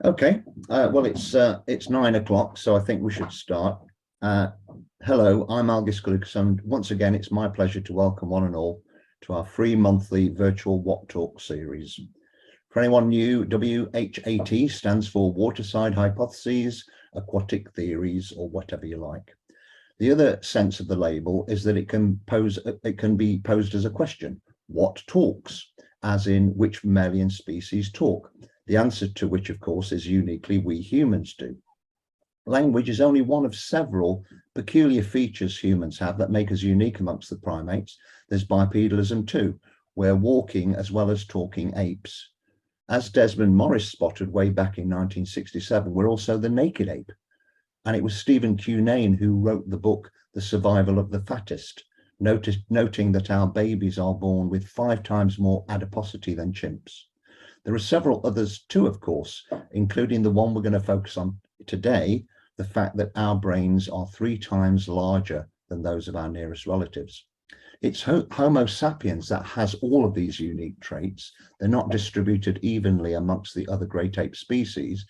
Okay, well, it's 9 o'clock, so I think we should start. Hello, I'm Algis Kalukas, and once again, it's my pleasure to welcome one and all to our free monthly virtual What Talk series. For anyone new, WHAT stands for Waterside Hypotheses, Aquatic Theories, or whatever you like. The other sense of the label is that it can be posed as a question: what talks? As in, which mammalian species talk? The answer to which, of course, is uniquely we humans do. Language is only one of several peculiar features humans have that make us unique amongst the primates. There's bipedalism too. We're walking as well as talking apes. As Desmond Morris spotted way back in 1967, we're also the naked ape. And it was Stephen Cunane who wrote the book, The Survival of the Fattest, noting that our babies are born with 5 times more adiposity than chimps. There are several others too, of course, including the one we're going to focus on today, the fact that our brains are 3 times larger than those of our nearest relatives. It's Homo sapiens that has all of these unique traits. They're not distributed evenly amongst the other great ape species,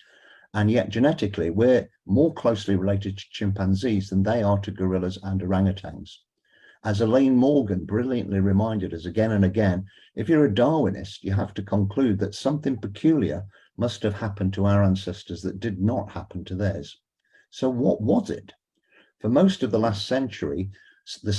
and yet genetically we're more closely related to chimpanzees than they are to gorillas and orangutans. As Elaine Morgan brilliantly reminded us again and again, if you're a Darwinist, you have to conclude that something peculiar must have happened to our ancestors that did not happen to theirs. So what was it? For most of the last century, the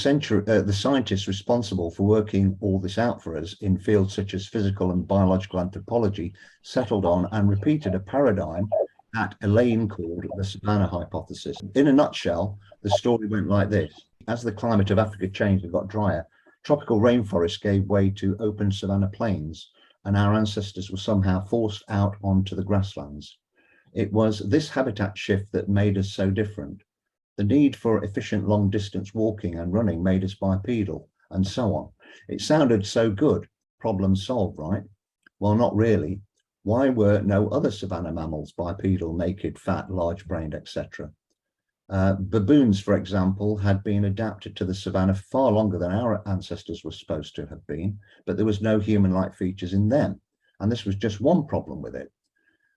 scientists responsible for working all this out for us in fields such as physical and biological anthropology settled on and repeated a paradigm that Elaine called the savannah hypothesis. In a nutshell, the story went like this. As the climate of Africa changed and got drier, tropical rainforests gave way to open savanna plains, and our ancestors were somehow forced out onto the grasslands. It was this habitat shift that made us so different. The need for efficient long-distance walking and running made us bipedal, and so on. It sounded so good, problem solved, right? Well, not really. Why were no other savanna mammals bipedal, naked, fat, large-brained, etc.? Baboons, for example, had been adapted to the savannah far longer than our ancestors were supposed to have been, but there was no human-like features in them. And this was just one problem with it.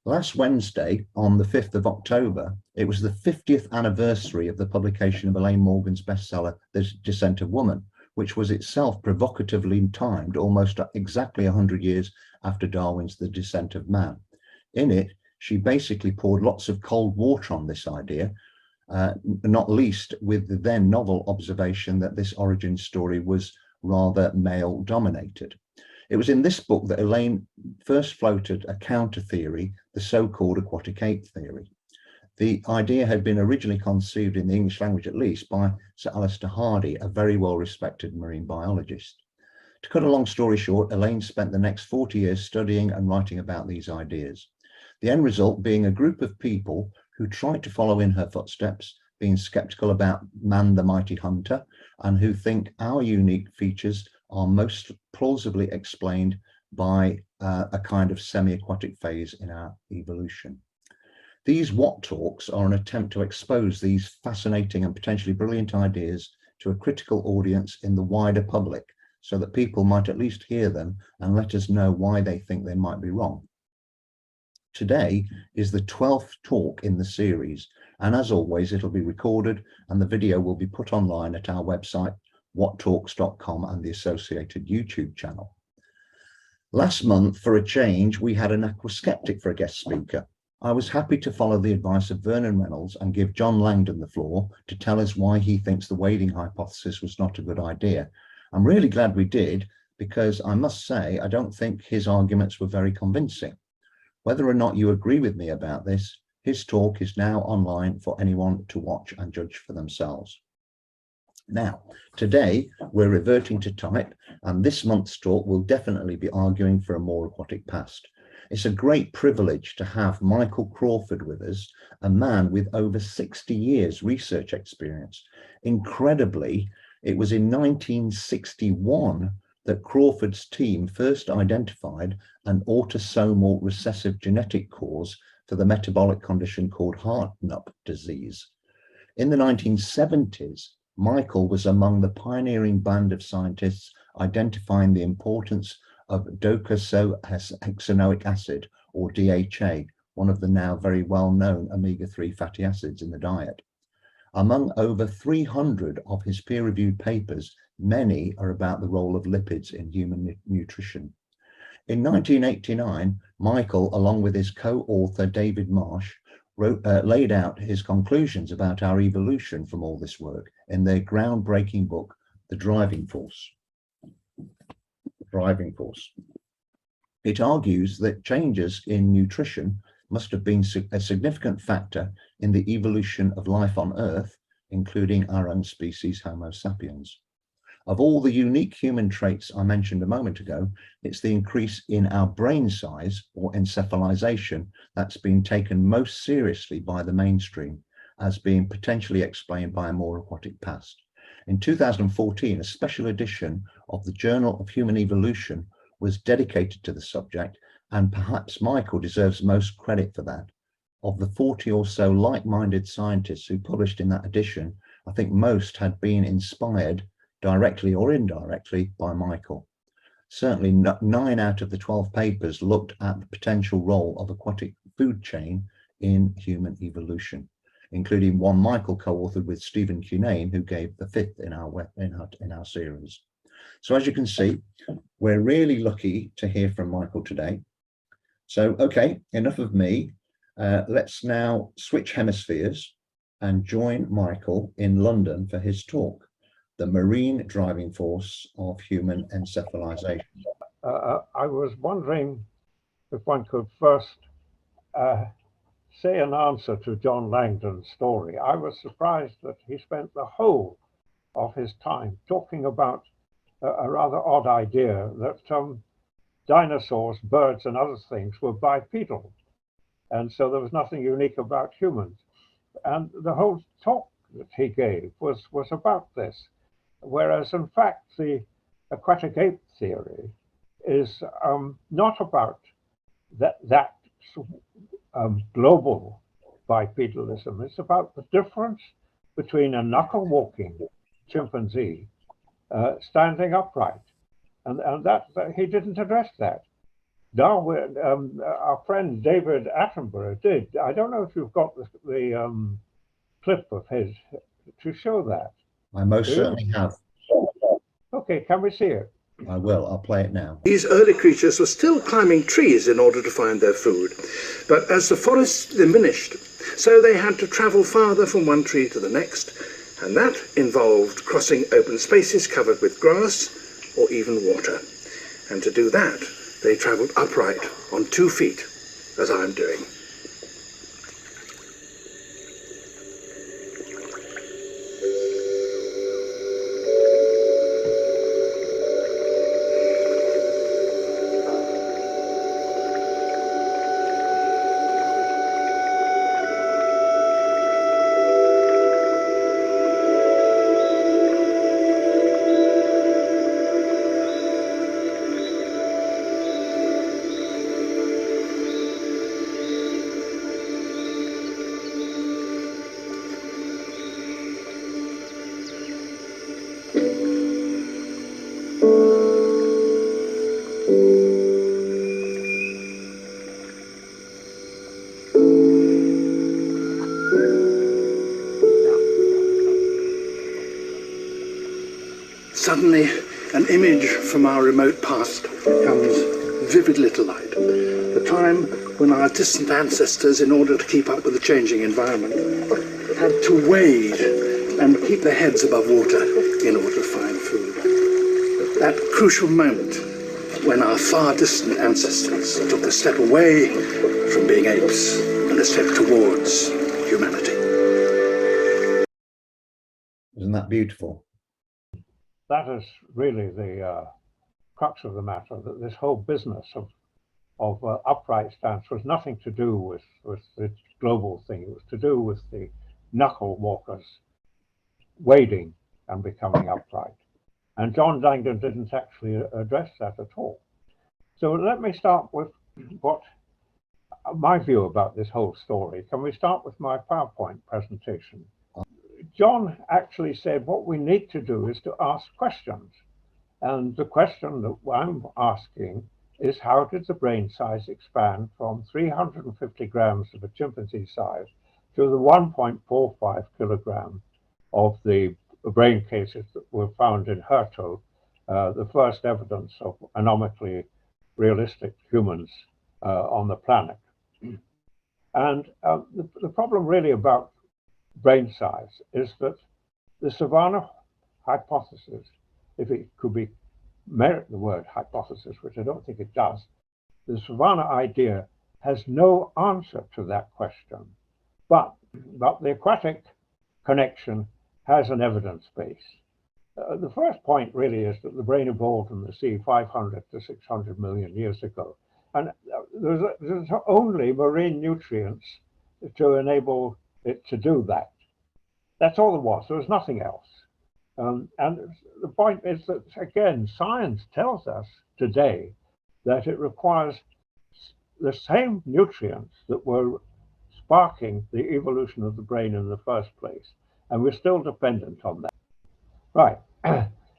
Last Wednesday, on the 5th of October, it was the 50th anniversary of the publication of Elaine Morgan's bestseller, The Descent of Woman, which was itself provocatively timed almost exactly 100 years after Darwin's The Descent of Man. In it, she basically poured lots of cold water on this idea, not least with the then novel observation that this origin story was rather male dominated. It was in this book that Elaine first floated a counter theory, the so-called aquatic ape theory. The idea had been originally conceived in the English language, at least, by Sir Alister Hardy, a very well-respected marine biologist. To cut a long story short, Elaine spent the next 40 years studying and writing about these ideas. The end result being a group of people who tried to follow in her footsteps, being skeptical about man the mighty hunter, and who think our unique features are most plausibly explained by a kind of semi-aquatic phase in our evolution. These What Talks are an attempt to expose these fascinating and potentially brilliant ideas to a critical audience in the wider public, so that people might at least hear them and let us know why they think they might be wrong. Today is the 12th talk in the series, and as always, it'll be recorded and the video will be put online at our website, whattalks.com, and the associated YouTube channel. Last month, for a change, we had an aquaskeptic for a guest speaker. I was happy to follow the advice of Vernon Reynolds and give John Langdon the floor to tell us why he thinks the wading hypothesis was not a good idea. I'm really glad we did, because I must say, I don't think his arguments were very convincing. Whether or not you agree with me about this, his talk is now online for anyone to watch and judge for themselves. Now, today we're reverting to type, and this month's talk will definitely be arguing for a more aquatic past. It's a great privilege to have Michael Crawford with us, a man with over 60 years research experience. Incredibly, it was in 1961 that Crawford's team first identified an autosomal recessive genetic cause for the metabolic condition called Hartnup disease. In the 1970s, Michael was among the pioneering band of scientists identifying the importance of docosahexanoic acid, or DHA, one of the now very well-known omega-3 fatty acids in the diet. Among over 300 of his peer-reviewed papers, many are about the role of lipids in human nutrition. In 1989, Michael, along with his co-author David Marsh, laid out his conclusions about our evolution from all this work in their groundbreaking book, The Driving Force. It argues that changes in nutrition must have been a significant factor in the evolution of life on Earth, including our own species, Homo sapiens. Of all the unique human traits I mentioned a moment ago, it's the increase in our brain size, or encephalisation, that's been taken most seriously by the mainstream as being potentially explained by a more aquatic past. In 2014, a special edition of the Journal of Human Evolution was dedicated to the subject, and perhaps Michael deserves most credit for that. Of the 40 or so like-minded scientists who published in that edition, I think most had been inspired directly or indirectly by Michael. Certainly 9 out of the 12 papers looked at the potential role of aquatic food chain in human evolution, including one Michael co-authored with Stephen Cunane, who gave the 5th in our series. So as you can see, we're really lucky to hear from Michael today. So, okay, enough of me. Let's now switch hemispheres and join Michael in London for his talk, The Marine Driving Force of Human Encephalisation. I was wondering if one could first say an answer to John Langdon's story. I was surprised that he spent the whole of his time talking about a rather odd idea that dinosaurs, birds, and other things were bipedal. And so there was nothing unique about humans. And the whole talk that he gave was about this. Whereas, in fact, the aquatic ape theory is not about that global bipedalism. It's about the difference between a knuckle-walking chimpanzee standing upright. And that he didn't address that. Darwin, our friend David Attenborough did. I don't know if you've got the clip of his to show that. I most certainly have. Okay, can we see it? I will. I'll play it now. These early creatures were still climbing trees in order to find their food. But as the forests diminished, so they had to travel farther from one tree to the next, and that involved crossing open spaces covered with grass or even water. And to do that, they traveled upright on 2 feet, as I'm doing. Suddenly, an image from our remote past comes vividly to light. The time when our distant ancestors, in order to keep up with the changing environment, had to wade and keep their heads above water in order to find food. That crucial moment when our far distant ancestors took a step away from being apes and a step towards humanity. Isn't that beautiful? That is really the crux of the matter, that this whole business of upright stance was nothing to do with the global thing. It was to do with the knuckle walkers wading and becoming upright. And John Langdon didn't actually address that at all. So let me start with what my view about this whole story. Can we start with my PowerPoint presentation? John actually said what we need to do is to ask questions. And the question that I'm asking is how did the brain size expand from 350 grams of a chimpanzee size to the 1.45 kilogram of the brain cases that were found in Herto, the first evidence of anomically realistic humans on the planet. And the problem really about brain size is that the savannah hypothesis, if it could be merit the word hypothesis, which I don't think it does, the savannah idea has no answer to that question. But the aquatic connection has an evidence base. The first point really is that the brain evolved in the sea 500 to 600 million years ago. And there's only marine nutrients to enable it to do that. That's all there was. There was nothing else. And the point is that, again, science tells us today that it requires the same nutrients that were sparking the evolution of the brain in the first place. And we're still dependent on that. Right.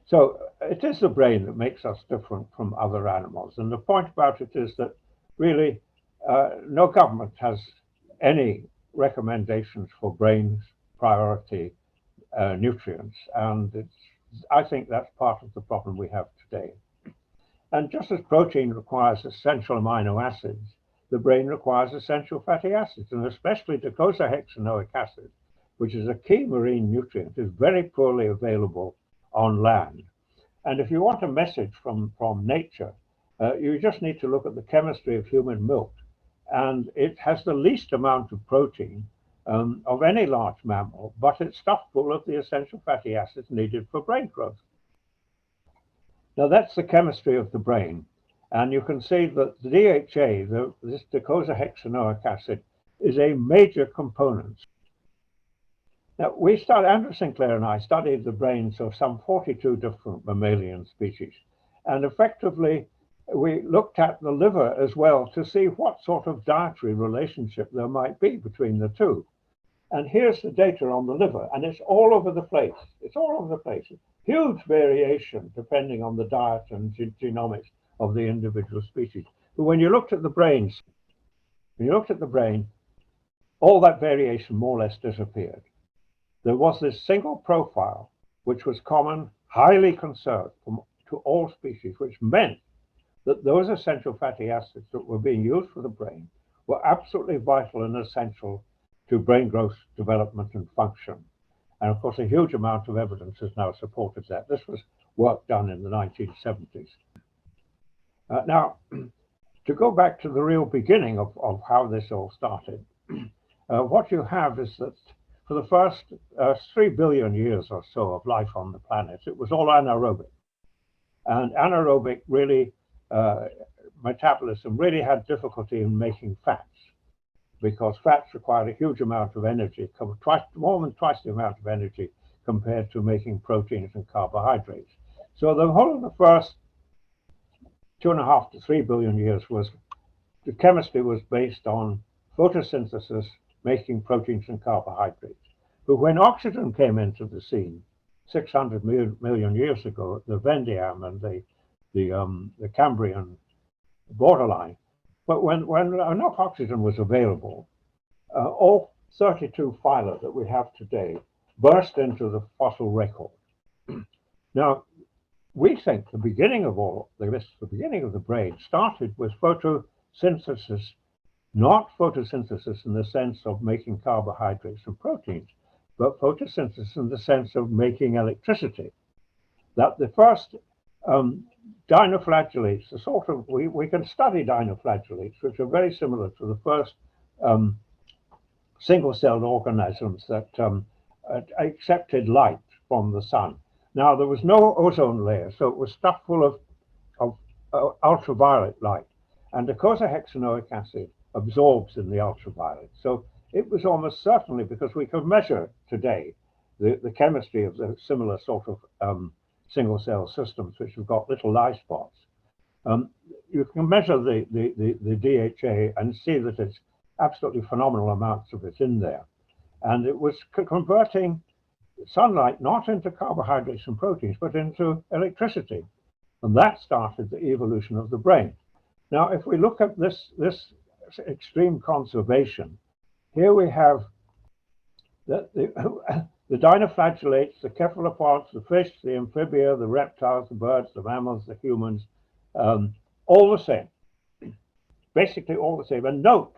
So it is the brain that makes us different from other animals. And the point about it is that really no government has any recommendations for brain's priority nutrients. And I think that's part of the problem we have today. And just as protein requires essential amino acids, the brain requires essential fatty acids, and especially docosahexanoic acid, which is a key marine nutrient, is very poorly available on land. And if you want a message from nature, you just need to look at the chemistry of human milk. And it has the least amount of protein of any large mammal, but it's stuffed full of the essential fatty acids needed for brain growth. Now that's the chemistry of the brain. And you can see that the DHA, this docosahexanoic acid, is a major component. Now, Andrew Sinclair and I studied the brains of some 42 different mammalian species. And effectively, we looked at the liver as well to see what sort of dietary relationship there might be between the two. And here's the data on the liver, and it's all over the place. It's all over the place. Huge variation depending on the diet and genomics of the individual species. But when you looked at the brains, all that variation more or less disappeared. There was this single profile, which was common, highly conserved to all species, which meant that those essential fatty acids that were being used for the brain were absolutely vital and essential to brain growth, development, and function. And of course, a huge amount of evidence has now supported that. This was work done in the 1970s. Now, to go back to the real beginning of how this all started, what you have is that for the first 3 billion years or so of life on the planet, it was all anaerobic. And anaerobic really, metabolism really had difficulty in making fats, because fats required a huge amount of energy, more than twice the amount of energy compared to making proteins and carbohydrates. So the whole of the first 2.5 to 3 billion years the chemistry was based on photosynthesis, making proteins and carbohydrates. But when oxygen came into the scene 600 million years ago, the Vendiam and the Cambrian borderline, but when enough oxygen was available, all 32 phyla that we have today burst into the fossil record. Now, we think the beginning of all this, the beginning of the brain, started with photosynthesis, not photosynthesis in the sense of making carbohydrates and proteins, but photosynthesis in the sense of making electricity. That the first dinoflagellates, we can study dinoflagellates, which are very similar to the first single-celled organisms that accepted light from the sun. Now, there was no ozone layer, so it was stuffed full of ultraviolet light, and docosahexanoic acid absorbs in the ultraviolet. So it was almost certainly, because we could measure today the chemistry of the similar sort of single-cell systems, which have got little light spots. You can measure the DHA and see that it's absolutely phenomenal amounts of it in there. And it was converting sunlight not into carbohydrates and proteins, but into electricity. And that started the evolution of the brain. Now, if we look at this extreme conservation, here we have the dinoflagellates, the cephalopods, the fish, the amphibia, the reptiles, the birds, the mammals, the humans, all the same, basically all the same. And note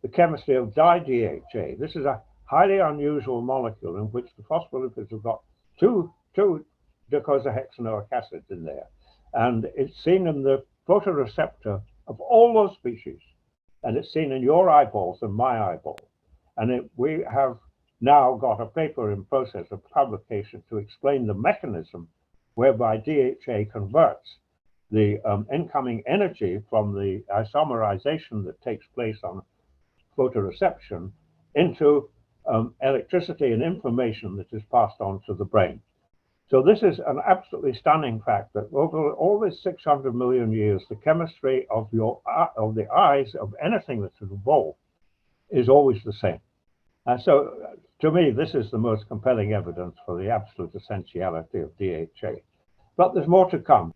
the chemistry of di-DHA. This is a highly unusual molecule in which the phospholipids have got two docosahexanoic acids in there. And it's seen in the photoreceptor of all those species. And it's seen in your eyeballs and my eyeball. And we have now got a paper in process of publication to explain the mechanism whereby DHA converts the incoming energy from the isomerization that takes place on photoreception into electricity and information that is passed on to the brain. So this is an absolutely stunning fact that over all these 600 million years, the chemistry of the eyes of anything that's evolved is always the same. And so to me, this is the most compelling evidence for the absolute essentiality of DHA. But there's more to come.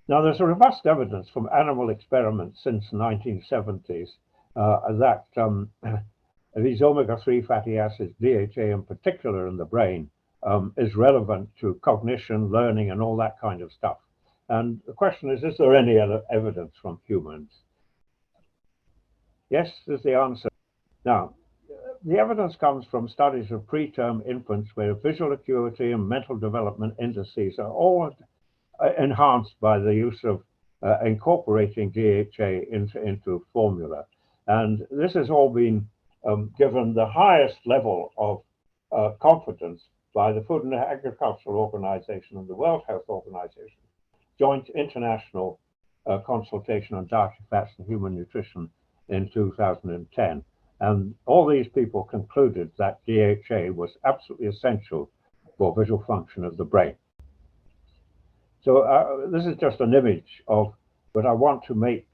Now, there's a robust evidence from animal experiments since the 1970s that these omega-3 fatty acids, DHA in particular in the brain, is relevant to cognition, learning, and all that kind of stuff. And the question is there any other evidence from humans? Yes, is the answer. Now, the evidence comes from studies of preterm infants where visual acuity and mental development indices are all enhanced by the use of incorporating DHA into formula. And this has all been given the highest level of confidence by the Food and Agricultural Organization and the World Health Organization, joint international consultation on dietary fats and human nutrition in 2010. And all these people concluded that DHA was absolutely essential for visual function of the brain. So this is just an image of what I want to make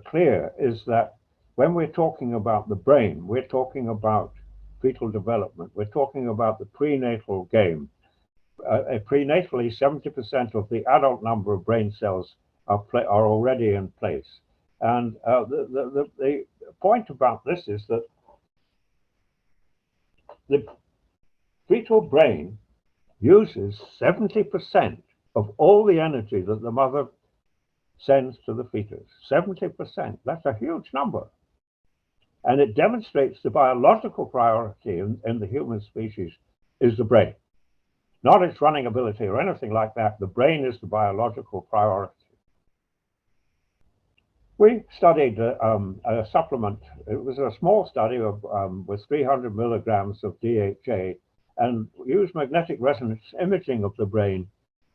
clear is that when we're talking about the brain, we're talking about fetal development. We're talking about the prenatal game. Prenatally, 70% of the adult number of brain cells are already in place. And the point about this is that the fetal brain uses 70% of all the energy that the mother sends to the fetus. 70%. That's a huge number. And it demonstrates the biological priority in the human species is the brain. Not its running ability or anything like that. The brain is the biological priority. We studied a supplement. It was a small study with 300 milligrams of DHA and used magnetic resonance imaging of the brain.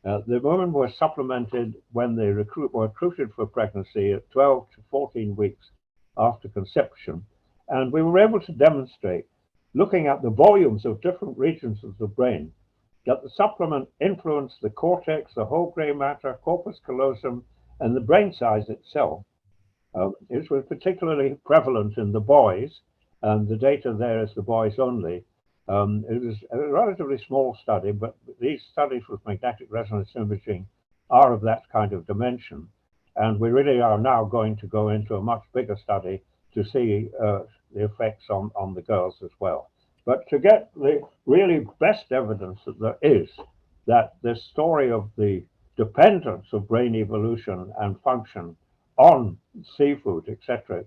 The women were supplemented when they were recruited for pregnancy at 12 to 14 weeks after conception. And we were able to demonstrate, looking at the volumes of different regions of the brain, that the supplement influenced the cortex, the whole gray matter, corpus callosum, and the brain size itself. It was particularly prevalent in the boys, and the data there is the boys only. It was a relatively small study, but these studies with magnetic resonance imaging are of that kind of dimension. And we really are now going to go into a much bigger study to see the effects on the girls as well. But to get the really best evidence that there is that this story of the dependence of brain evolution and function on seafood, etc.,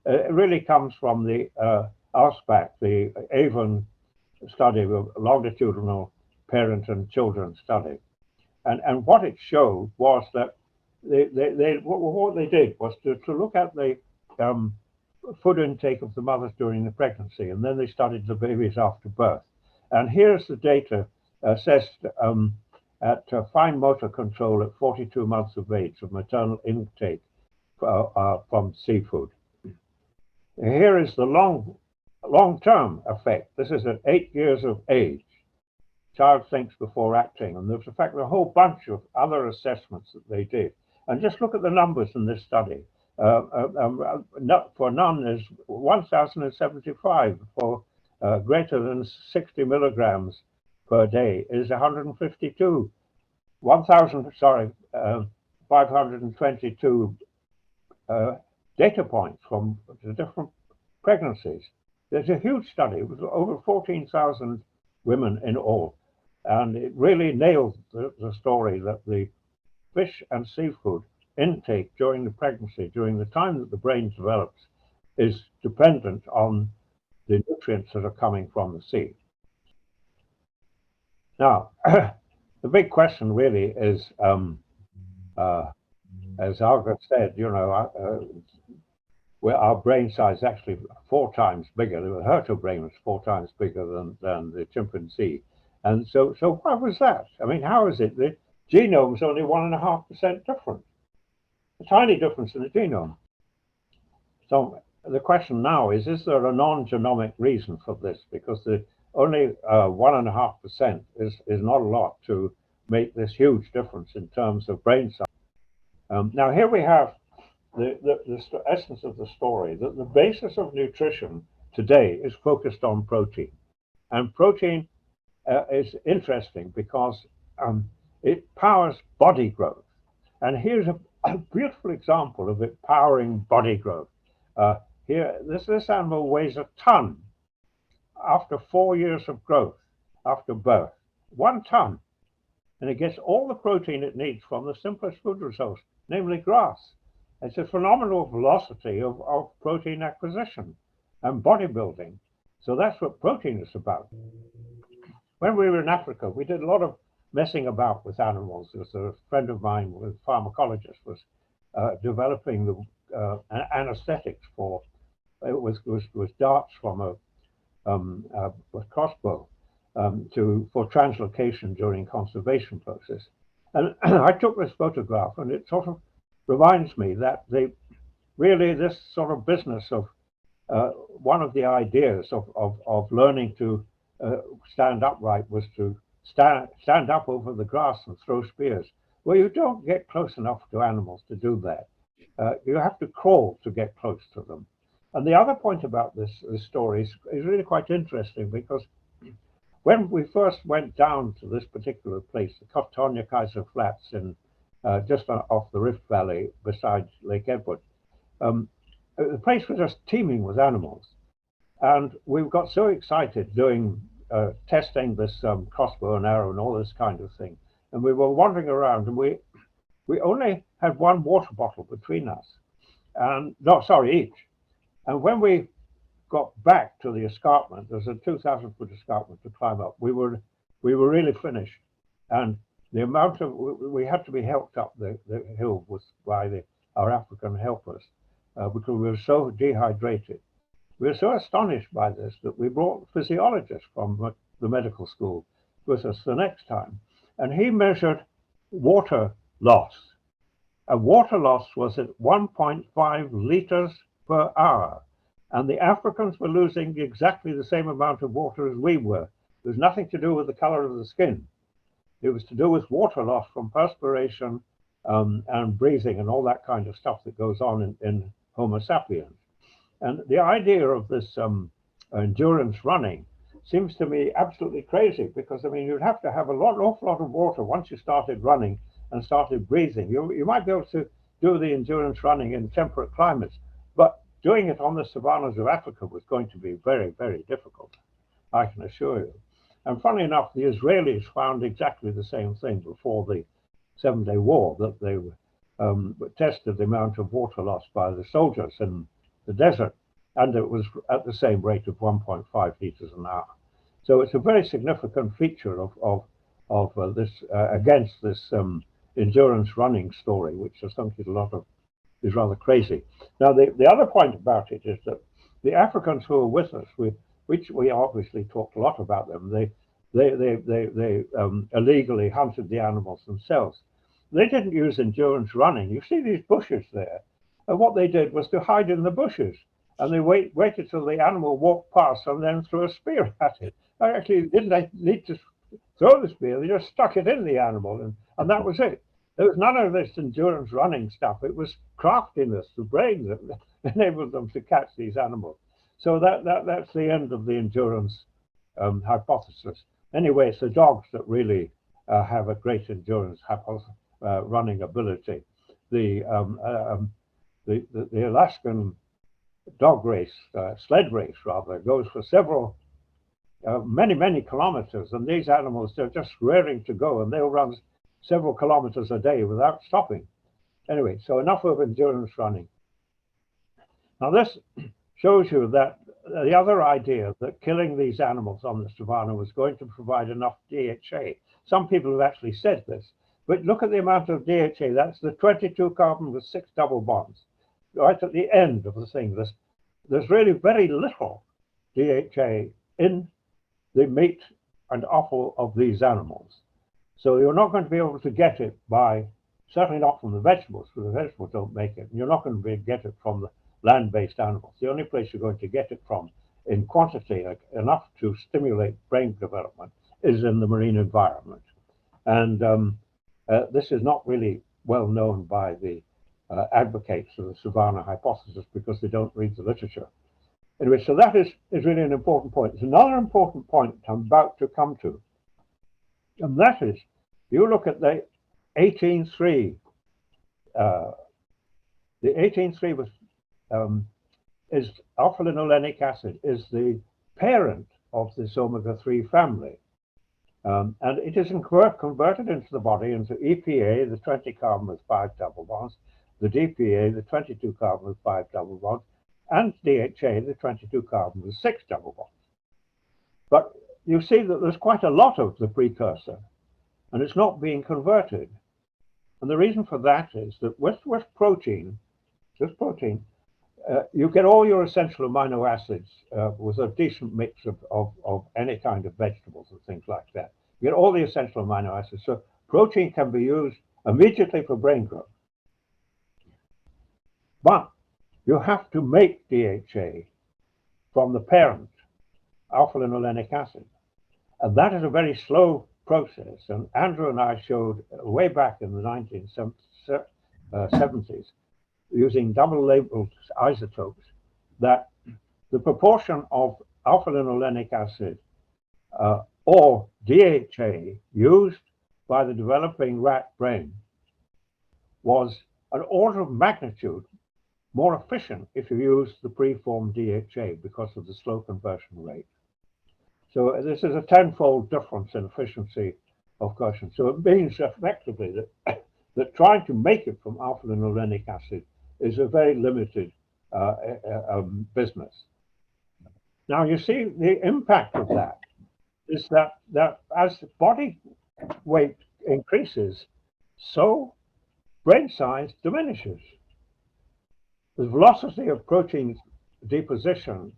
it really comes from the ASPAC, the Avon study, of longitudinal parent and children study. And what it showed was that what they did was to look at the food intake of the mothers during the pregnancy, and then they studied the babies after birth. And here's the data assessed at fine motor control at 42 months of age of maternal intake from seafood. Here is the long-term effect. This is at 8 years of age. Child thinks before acting, and there's in fact a whole bunch of other assessments that they did. And just look at the numbers in this study. For none is 1,075. For greater than 60 milligrams per day is 152. 5 522 data points from the different pregnancies. There's a huge study. It was over 14,000 women in all. And it really nailed the story that the fish and seafood intake during the pregnancy, during the time that the brain develops, is dependent on the nutrients that are coming from the sea. Now, the big question really is, as Alga said, where our brain size is actually 4 times bigger. The Herto brain was 4 times bigger than the chimpanzee. And so why was that? I mean, how is it the genome is only 1.5% different? A tiny difference in the genome. So the question now is there a non-genomic reason for this? Because the only 1.5% is not a lot to make this huge difference in terms of brain size. Now here we have the essence of the story, that the basis of nutrition today is focused on protein. And protein is interesting because it powers body growth. And here's a beautiful example of it powering body growth. Here, this animal weighs a ton after 4 years of growth, after birth. 1 ton. And it gets all the protein it needs from the simplest food resource, namely grass. It's a phenomenal velocity of protein acquisition and bodybuilding. So that's what protein is about. When we were in Africa, we did a lot of messing about with animals. There's a friend of mine, a pharmacologist, was developing the anesthetics for, it was darts from a crossbow for translocation during conservation process. And I took this photograph, and it sort of reminds me that really this sort of business of one of the ideas of learning to stand upright was to stand up over the grass and throw spears. Well, you don't get close enough to animals to do that. You have to crawl to get close to them. And the other point about this story is really quite interesting, because when we first went down to this particular place, the Cotonia Kaiser Flats in just off the Rift Valley beside Lake Edward, the place was just teeming with animals. And we got so excited doing testing this crossbow and arrow and all this kind of thing. And we were wandering around, and we only had 1 water bottle between us, and each. And when we got back to the escarpment, there's a 2,000-foot escarpment to climb up. We were really finished, and the amount of we had to be helped up the hill by our African helpers because we were so dehydrated. We were so astonished by this that we brought physiologists from the medical school with us the next time, and he measured water loss. And water loss was at 1.5 liters per hour. And the Africans were losing exactly the same amount of water as we were. It was nothing to do with the color of the skin. It was to do with water loss from perspiration and breathing and all that kind of stuff that goes on in Homo sapiens. And the idea of this endurance running seems to me absolutely crazy, because, I mean, you'd have to have an awful lot of water once you started running and started breathing. You might be able to do the endurance running in temperate climates, but doing it on the savannas of Africa was going to be very, very difficult, I can assure you. And funny enough, the Israelis found exactly the same thing before the 7-Day War, that they tested the amount of water loss by the soldiers in the desert, and it was at the same rate of 1.5 liters an hour. So it's a very significant feature of this against this endurance running story, which I think is rather crazy. Now, the other point about it is that the Africans who were with us, which we obviously talked a lot about them, they illegally hunted the animals themselves. They didn't use endurance running. You see these bushes there, and what they did was to hide in the bushes, and they waited till the animal walked past and then threw a spear at it. Actually, didn't need to throw the spear, they just stuck it in the animal, and that was it. There was none of this endurance running stuff. It was craftiness, the brain, that enabled them to catch these animals. So that's the end of the endurance hypothesis. Anyway, it's the dogs that really have a great endurance running ability. the Alaskan dog race, sled race rather, goes for several, many kilometers, and these animals, they're just raring to go, and they'll run several kilometers a day without stopping. Anyway, so enough of endurance running. Now this shows you that the other idea that killing these animals on the savannah was going to provide enough DHA. Some people have actually said this, but look at the amount of DHA. That's the 22 carbon with 6 double bonds, right at the end of the thing. There's really very little DHA in the meat and offal of these animals. So you're not going to be able to get it by, certainly not from the vegetables, because the vegetables don't make it, and you're not going to be able to get it from the land-based animals. The only place you're going to get it from in quantity enough to stimulate brain development is in the marine environment. And this is not really well known by the advocates of the savannah hypothesis because they don't read the literature. Anyway, so that is really an important point. There's another important point I'm about to come to, and that is, you look at the 18.3. The 18.3 was is alpha-linolenic acid, is the parent of this omega-3 family. And it is converted into the body into EPA, the 20 carbon with 5 double bonds, the DPA, the 22 carbon with 5 double bonds, and DHA, the 22 carbon with 6 double bonds. But you see that there's quite a lot of the precursor, and it's not being converted. And the reason for that is that with protein, you get all your essential amino acids with a decent mix of any kind of vegetables and things like that. You get all the essential amino acids. So protein can be used immediately for brain growth. But you have to make DHA from the parent, alpha-linolenic acid. And that is a very slow process. And Andrew and I showed way back in the 1970s, using double-labeled isotopes, that the proportion of alpha-linolenic acid or DHA used by the developing rat brain was an order of magnitude more efficient if you use the preformed DHA because of the slow conversion rate. So this is a tenfold difference in efficiency of conversion. So it means effectively that trying to make it from alpha-linolenic acid is a very limited business. Now you see the impact of that is that as body weight increases, so brain size diminishes. The velocity of protein deposition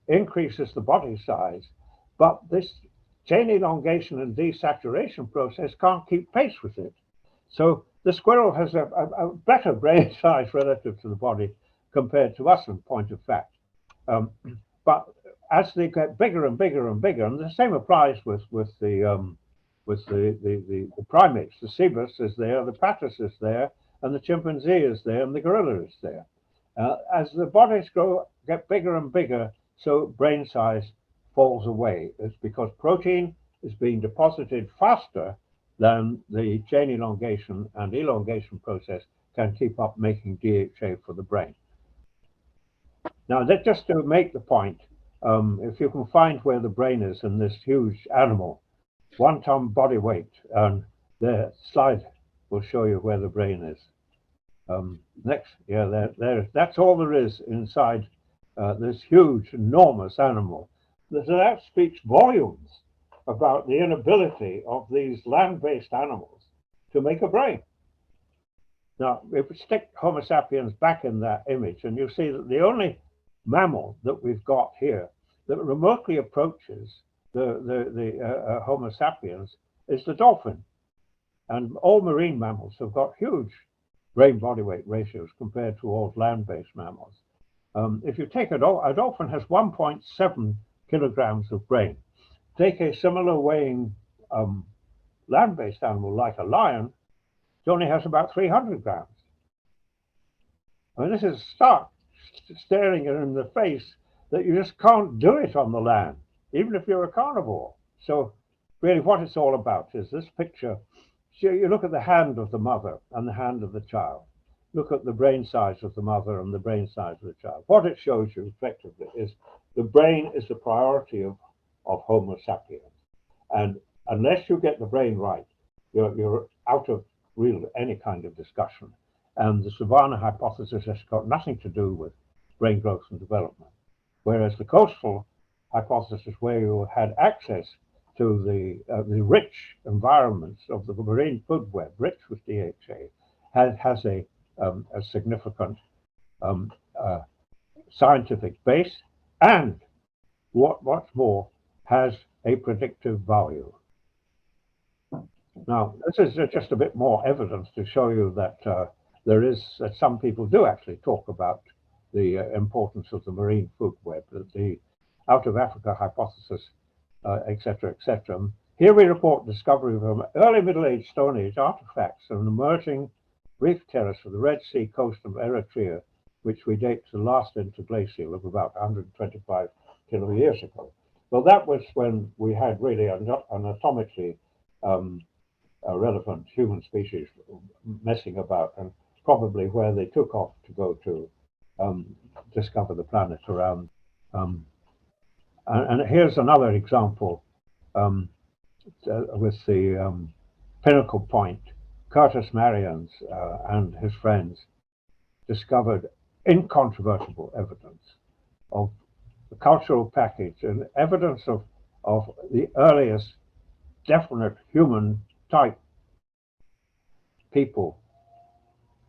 increases the body size, but this chain elongation and desaturation process can't keep pace with it. So the squirrel has a better brain size relative to the body compared to us in point of fact. But as they get bigger and bigger and bigger, and the same applies with the primates, the cebus is there, the patus is there, and the chimpanzee is there, and the gorilla is there. As the bodies get bigger and bigger, so brain size falls away. It's because protein is being deposited faster than the chain elongation and elongation process can keep up making DHA for the brain. Now, just to make the point, if you can find where the brain is in this huge animal, 1 ton body weight, and the slide will show you where the brain is. Next, yeah, that's all there is inside this huge, enormous animal. That speaks volumes about the inability of these land-based animals to make a brain. Now, if we stick Homo sapiens back in that image, and you see that the only mammal that we've got here that remotely approaches the Homo sapiens is the dolphin. And all marine mammals have got huge brain body weight ratios compared to all land-based mammals. If you take a dolphin has 1.7 kilograms of brain. Take a similar weighing land-based animal like a lion, it only has about 300 grams. I mean, this is stark staring it in the face that you just can't do it on the land, even if you're a carnivore. So really what it's all about is this picture. So you look at the hand of the mother and the hand of the child. look at the brain size of the mother and the brain size of the child. What it shows you effectively is the brain is the priority of Homo sapiens. And unless you get the brain right, you're out of any kind of discussion. And the savannah hypothesis has got nothing to do with brain growth and development. Whereas the coastal hypothesis, where you had access to the rich environments of the marine food web, rich with DHA, has a significant scientific base, and what's more, has a predictive value. Now, this is just a bit more evidence to show you that that some people do actually talk about the importance of the marine food web, the out of Africa hypothesis, etc., etc. Here we report discovery of early Middle Age Stone Age artifacts of an emerging reef terrace of the Red Sea coast of Eritrea, which we date to the last interglacial of about 125 kilo years ago. Well, that was when we had really an anatomically relevant human species messing about, and probably where they took off to go to discover the planet around. And here's another example with the Pinnacle Point. Curtis Marions and his friends discovered incontrovertible evidence of the cultural package and evidence of the earliest definite human type people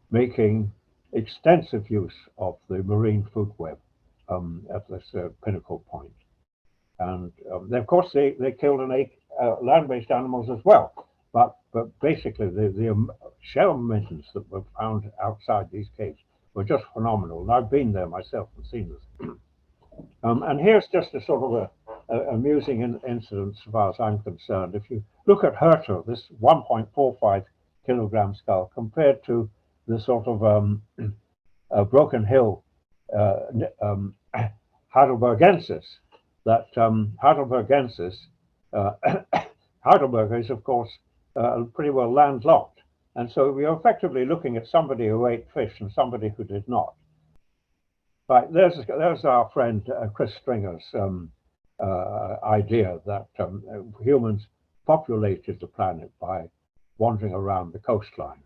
making extensive use of the marine food web at this Pinnacle Point. And of course they killed and ate land-based animals as well, but basically the shell mittens that were found outside these caves were just phenomenal, and I've been there myself and seen this. And here's just a sort of a amusing incident as far as I'm concerned. If you look at Herter, this 1.45 kilogram skull, compared to the sort of Broken Hill heidelbergensis, that heidelbergensis, Heidelberg is of course pretty well landlocked, and so we are effectively looking at somebody who ate fish and somebody who did not. Right, there's our friend Chris Stringer's idea that humans populated the planet by wandering around the coastline.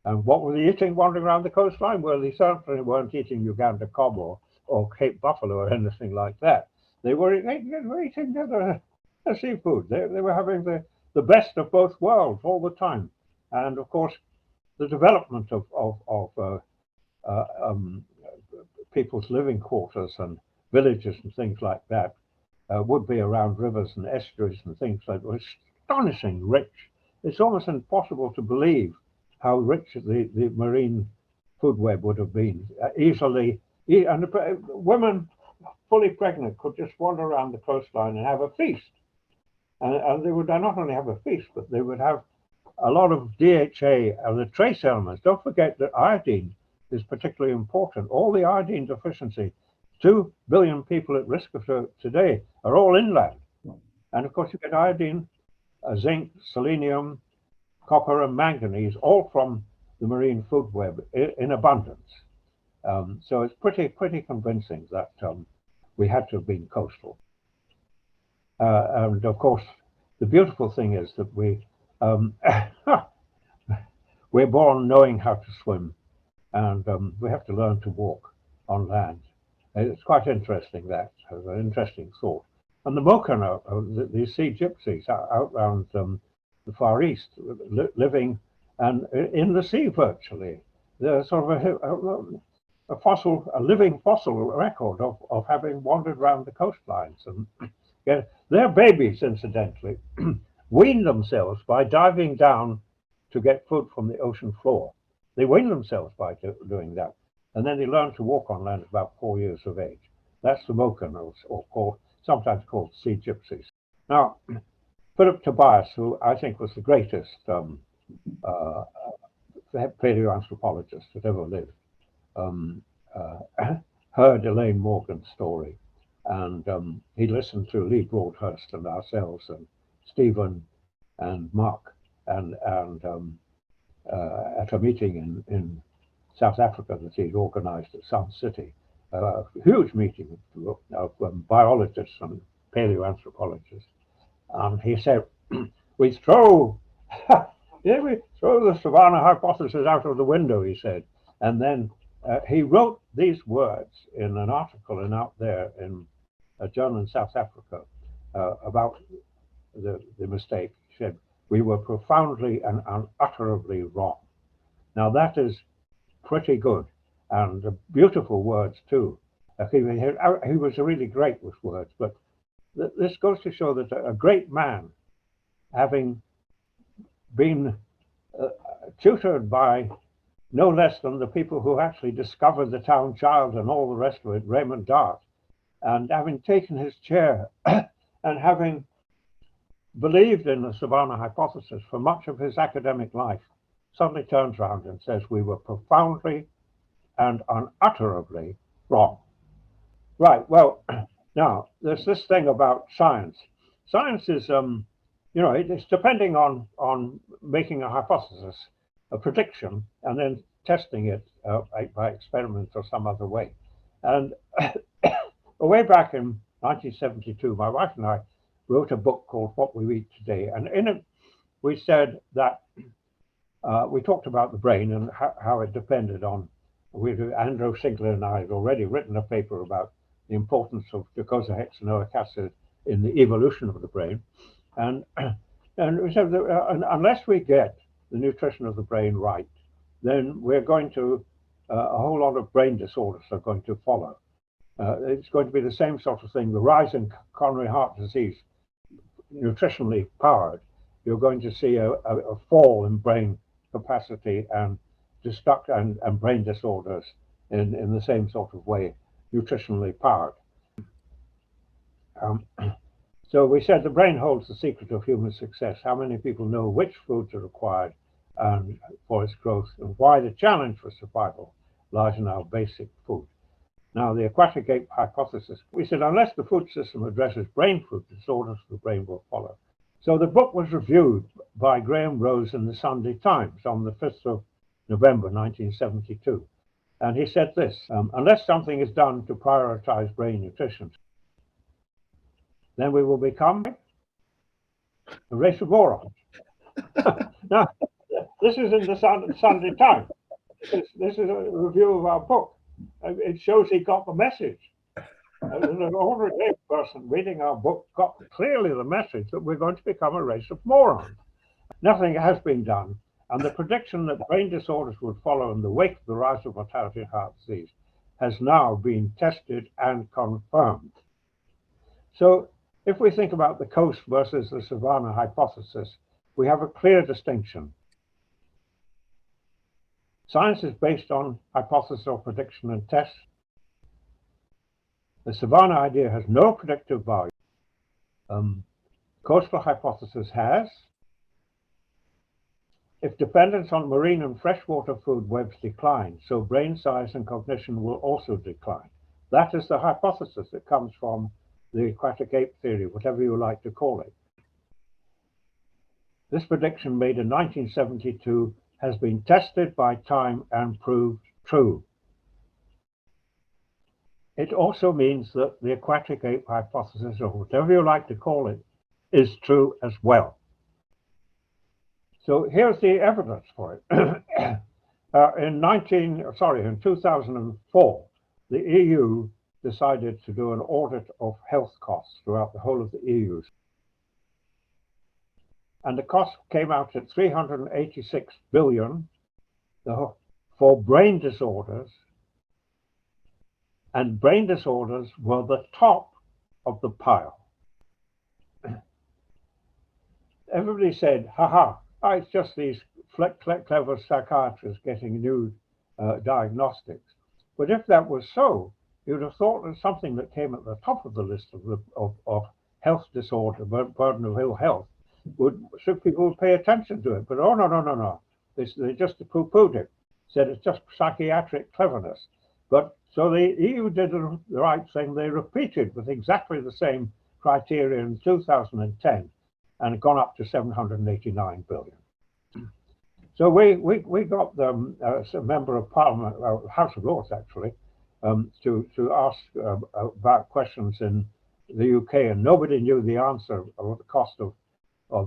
And what were they eating wandering around the coastline? Well, they certainly weren't eating Uganda cob or Cape buffalo or anything like that. They were eating seafood. They were having the best of both worlds all the time. And of course, the development of people's living quarters and villages and things like that would be around rivers and estuaries and things like that. Astonishing rich. It's almost impossible to believe how rich the marine food web would have been. Easily, and women fully pregnant could just wander around the coastline and have a feast. And they would not only have a feast, but they would have a lot of DHA and the trace elements. Don't forget that iodine is particularly important. All the iodine deficiency, 2 billion people at risk of today, are all inland. And of course, you get iodine, zinc, selenium, copper, and manganese, all from the marine food web in abundance. So it's pretty convincing that we had to have been coastal. And of course, the beautiful thing is that we're born knowing how to swim, and we have to learn to walk on land. It's quite interesting, that an interesting thought. And the Mokana, the sea gypsies out around the Far East, living and in the sea virtually. They're sort of a living fossil record of having wandered around the coastlines. And their babies, incidentally, wean themselves by diving down to get food from the ocean floor. They wean themselves by doing that. And then they learn to walk on land at about 4 years of age. That's the Mokanos, or sometimes called sea gypsies. Now, Philip Tobias, who I think was the greatest paleoanthropologist that ever lived, heard Elaine Morgan's story. And he listened to Lee Broadhurst and ourselves and Stephen and Mark and at a meeting in South Africa that he'd organized at Sun City, a huge meeting of biologists and paleoanthropologists. And he said, we throw the savannah hypothesis out of the window, he said. And then he wrote these words in an article Out There in a journal in South Africa about the mistake. He said, we were profoundly and unutterably wrong. Now that is pretty good, and beautiful words too. He was really great with words, but this goes to show that a great man, having been tutored by no less than the people who actually discovered the town child and all the rest of it, Raymond Dart, and having taken his chair and having believed in the savannah hypothesis for much of his academic life, suddenly turns around and says we were profoundly and unutterably wrong. Right, well, now, there's this thing about science. Science is, it's depending on making a hypothesis, a prediction, and then testing it by experiment or some other way. And way back in 1972, my wife and I wrote a book called What We Eat Today. And in it, we said that we talked about the brain and how it depended on, Andrew Sinclair and I had already written a paper about the importance of docosahexanoic acid in the evolution of the brain. And we said that unless we get the nutrition of the brain right, then we're going to, a whole lot of brain disorders are going to follow. It's going to be the same sort of thing. The rise in coronary heart disease, nutritionally powered, you're going to see a fall in brain capacity and brain disorders in the same sort of way, nutritionally powered. So we said the brain holds the secret of human success. How many people know which foods are required for its growth, and why the challenge for survival lies in our basic food? Now, the aquatic ape hypothesis, we said unless the food system addresses brain food disorders, the brain will follow. So the book was reviewed by Graham Rose in the Sunday Times on the 5th of November 1972. And he said this, unless something is done to prioritize brain nutrition, then we will become a race of morons. Now, this is in the Sunday Times. This is a review of our book. It shows he got the message. An ordinary person reading our book got clearly the message that we're going to become a race of morons. Nothing has been done, and the prediction that brain disorders would follow in the wake of the rise of mortality in heart disease has now been tested and confirmed. So if we think about the coast versus the savannah hypothesis, we have a clear distinction. Science is based on hypothesis or prediction and tests. The savannah idea has no predictive value. Coastal hypothesis has. If dependence on marine and freshwater food webs decline, so brain size and cognition will also decline. That is the hypothesis that comes from the aquatic ape theory, whatever you like to call it. This prediction made in 1972 has been tested by time and proved true. It also means that the aquatic ape hypothesis, or whatever you like to call it, is true as well. So here's the evidence for it. In 2004, the EU decided to do an audit of health costs throughout the whole of the EU. And the cost came out at 386 billion for brain disorders. And brain disorders were the top of the pile. Everybody said, it's just these clever psychiatrists getting new diagnostics. But if that was so, you'd have thought that something that came at the top of the list of health disorder, burden of ill health, so people would pay attention to it. But no. They just poo-pooed it, said it's just psychiatric cleverness. But so the EU did the right thing. They repeated with exactly the same criteria in 2010 and gone up to 789 billion. So we got them as a member of Parliament, House of Lords actually, to ask about questions in the UK, and nobody knew the answer or the cost of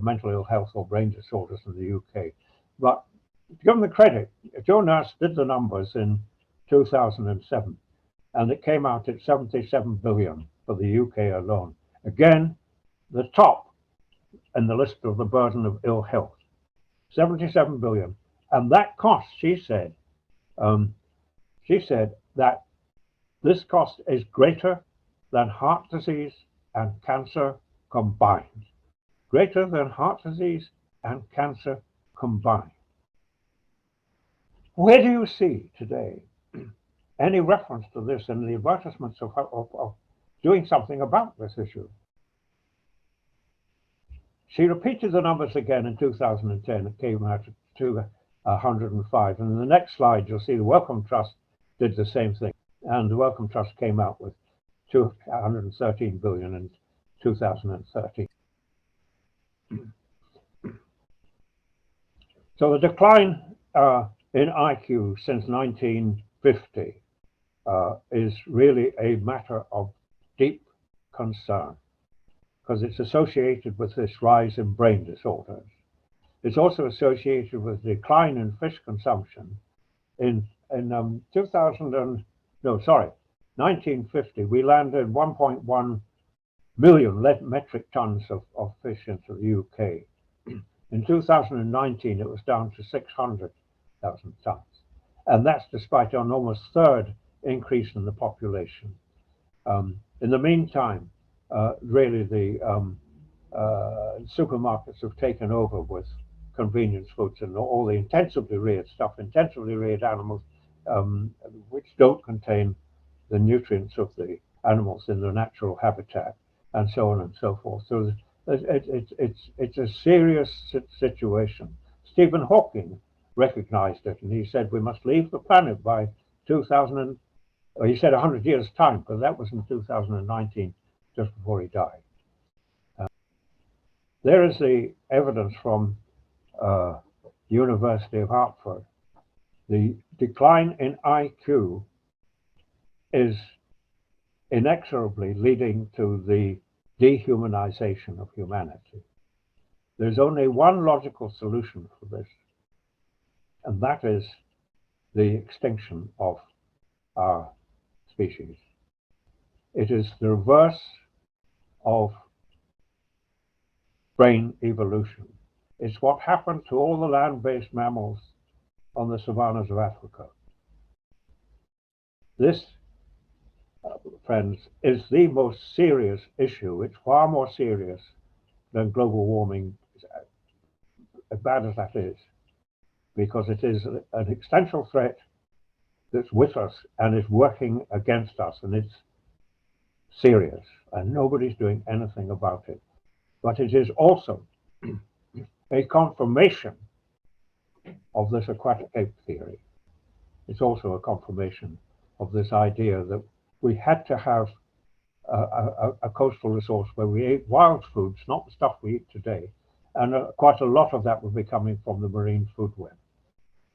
mental ill health or brain disorders in the UK. But to give them the credit, Joe Nurse did the numbers in 2007, and it came out at 77 billion for the UK alone. Again, the top in the list of the burden of ill health, 77 billion. And that cost, she said that this cost is greater than heart disease and cancer combined. Greater than heart disease and cancer combined. Where do you see today any reference to this in the advertisements of doing something about this issue? She repeated the numbers again in 2010. It came out to 105. And in the next slide, you'll see the Wellcome Trust did the same thing. And the Wellcome Trust came out with 213 billion in 2013. So the decline in IQ since 1950 is really a matter of deep concern, because it's associated with this rise in brain disorders. It's also associated with decline in fish consumption. In 1950, we landed 1.1 million metric tons of fish into the UK. In 2019, it was down to 600,000 tons. And that's despite an almost third increase in the population. In the meantime, really the supermarkets have taken over with convenience foods and all the intensively reared stuff, intensively reared animals, which don't contain the nutrients of the animals in their natural habitat, and so on and so forth. So it's a serious situation. Stephen Hawking recognized it, and he said we must leave the planet by 2000. He said 100 years' time, but that was in 2019, just before he died. There is the evidence from the University of Hartford. The decline in IQ is inexorably leading to the dehumanization of humanity. There's only one logical solution for this, and that is the extinction of our species. It is the reverse of brain evolution. It's what happened to all the land-based mammals on the savannas of Africa. This, friends, is the most serious issue. It's far more serious than global warming, as bad as that is, because it is an existential threat that's with us and is working against us, and it's serious, and nobody's doing anything about it. But it is also a confirmation of this aquatic ape theory. It's also a confirmation of this idea that we had to have a coastal resource where we ate wild foods, not the stuff we eat today, and quite a lot of that would be coming from the marine food web.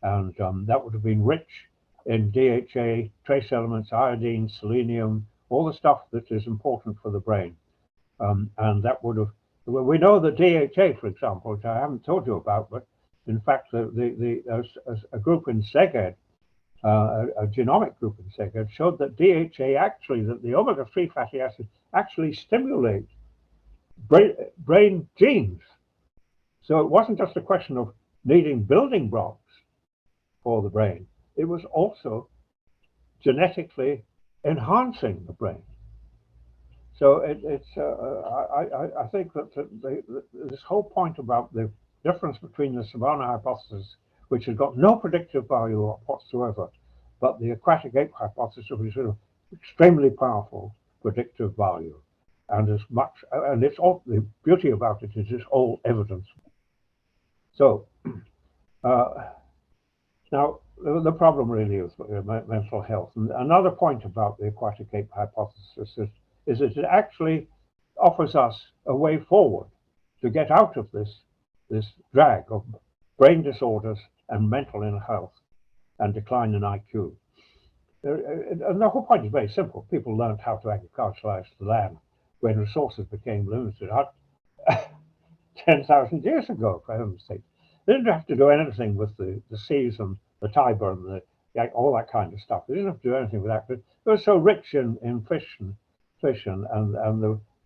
And that would have been rich in DHA, trace elements, iodine, selenium, all the stuff that is important for the brain. And that would have, we know that DHA, for example, which I haven't told you about, but in fact, a group in Szeged, a genomic group in Szeged, showed that DHA actually, that the omega-3 fatty acids actually stimulate brain genes. So it wasn't just a question of needing building blocks for the brain. It was also genetically enhancing the brain. So I think that this whole point about the difference between the savannah hypothesis, which has got no predictive value whatsoever, but the aquatic ape hypothesis, which is extremely powerful predictive value, and as much, and it's all, the beauty about it is it's all evidence. So now the problem really is mental health. And another point about the aquatic ape hypothesis is that it actually offers us a way forward to get out of this drag of brain disorders and mental ill health and decline in IQ. And the whole point is very simple. People learned how to agriculturalize the land when resources became limited 10,000 years ago, for heaven's sake. They didn't have to do anything with the seas and the Tiber and all that kind of stuff. They didn't have to do anything with that. But it was so rich in fish and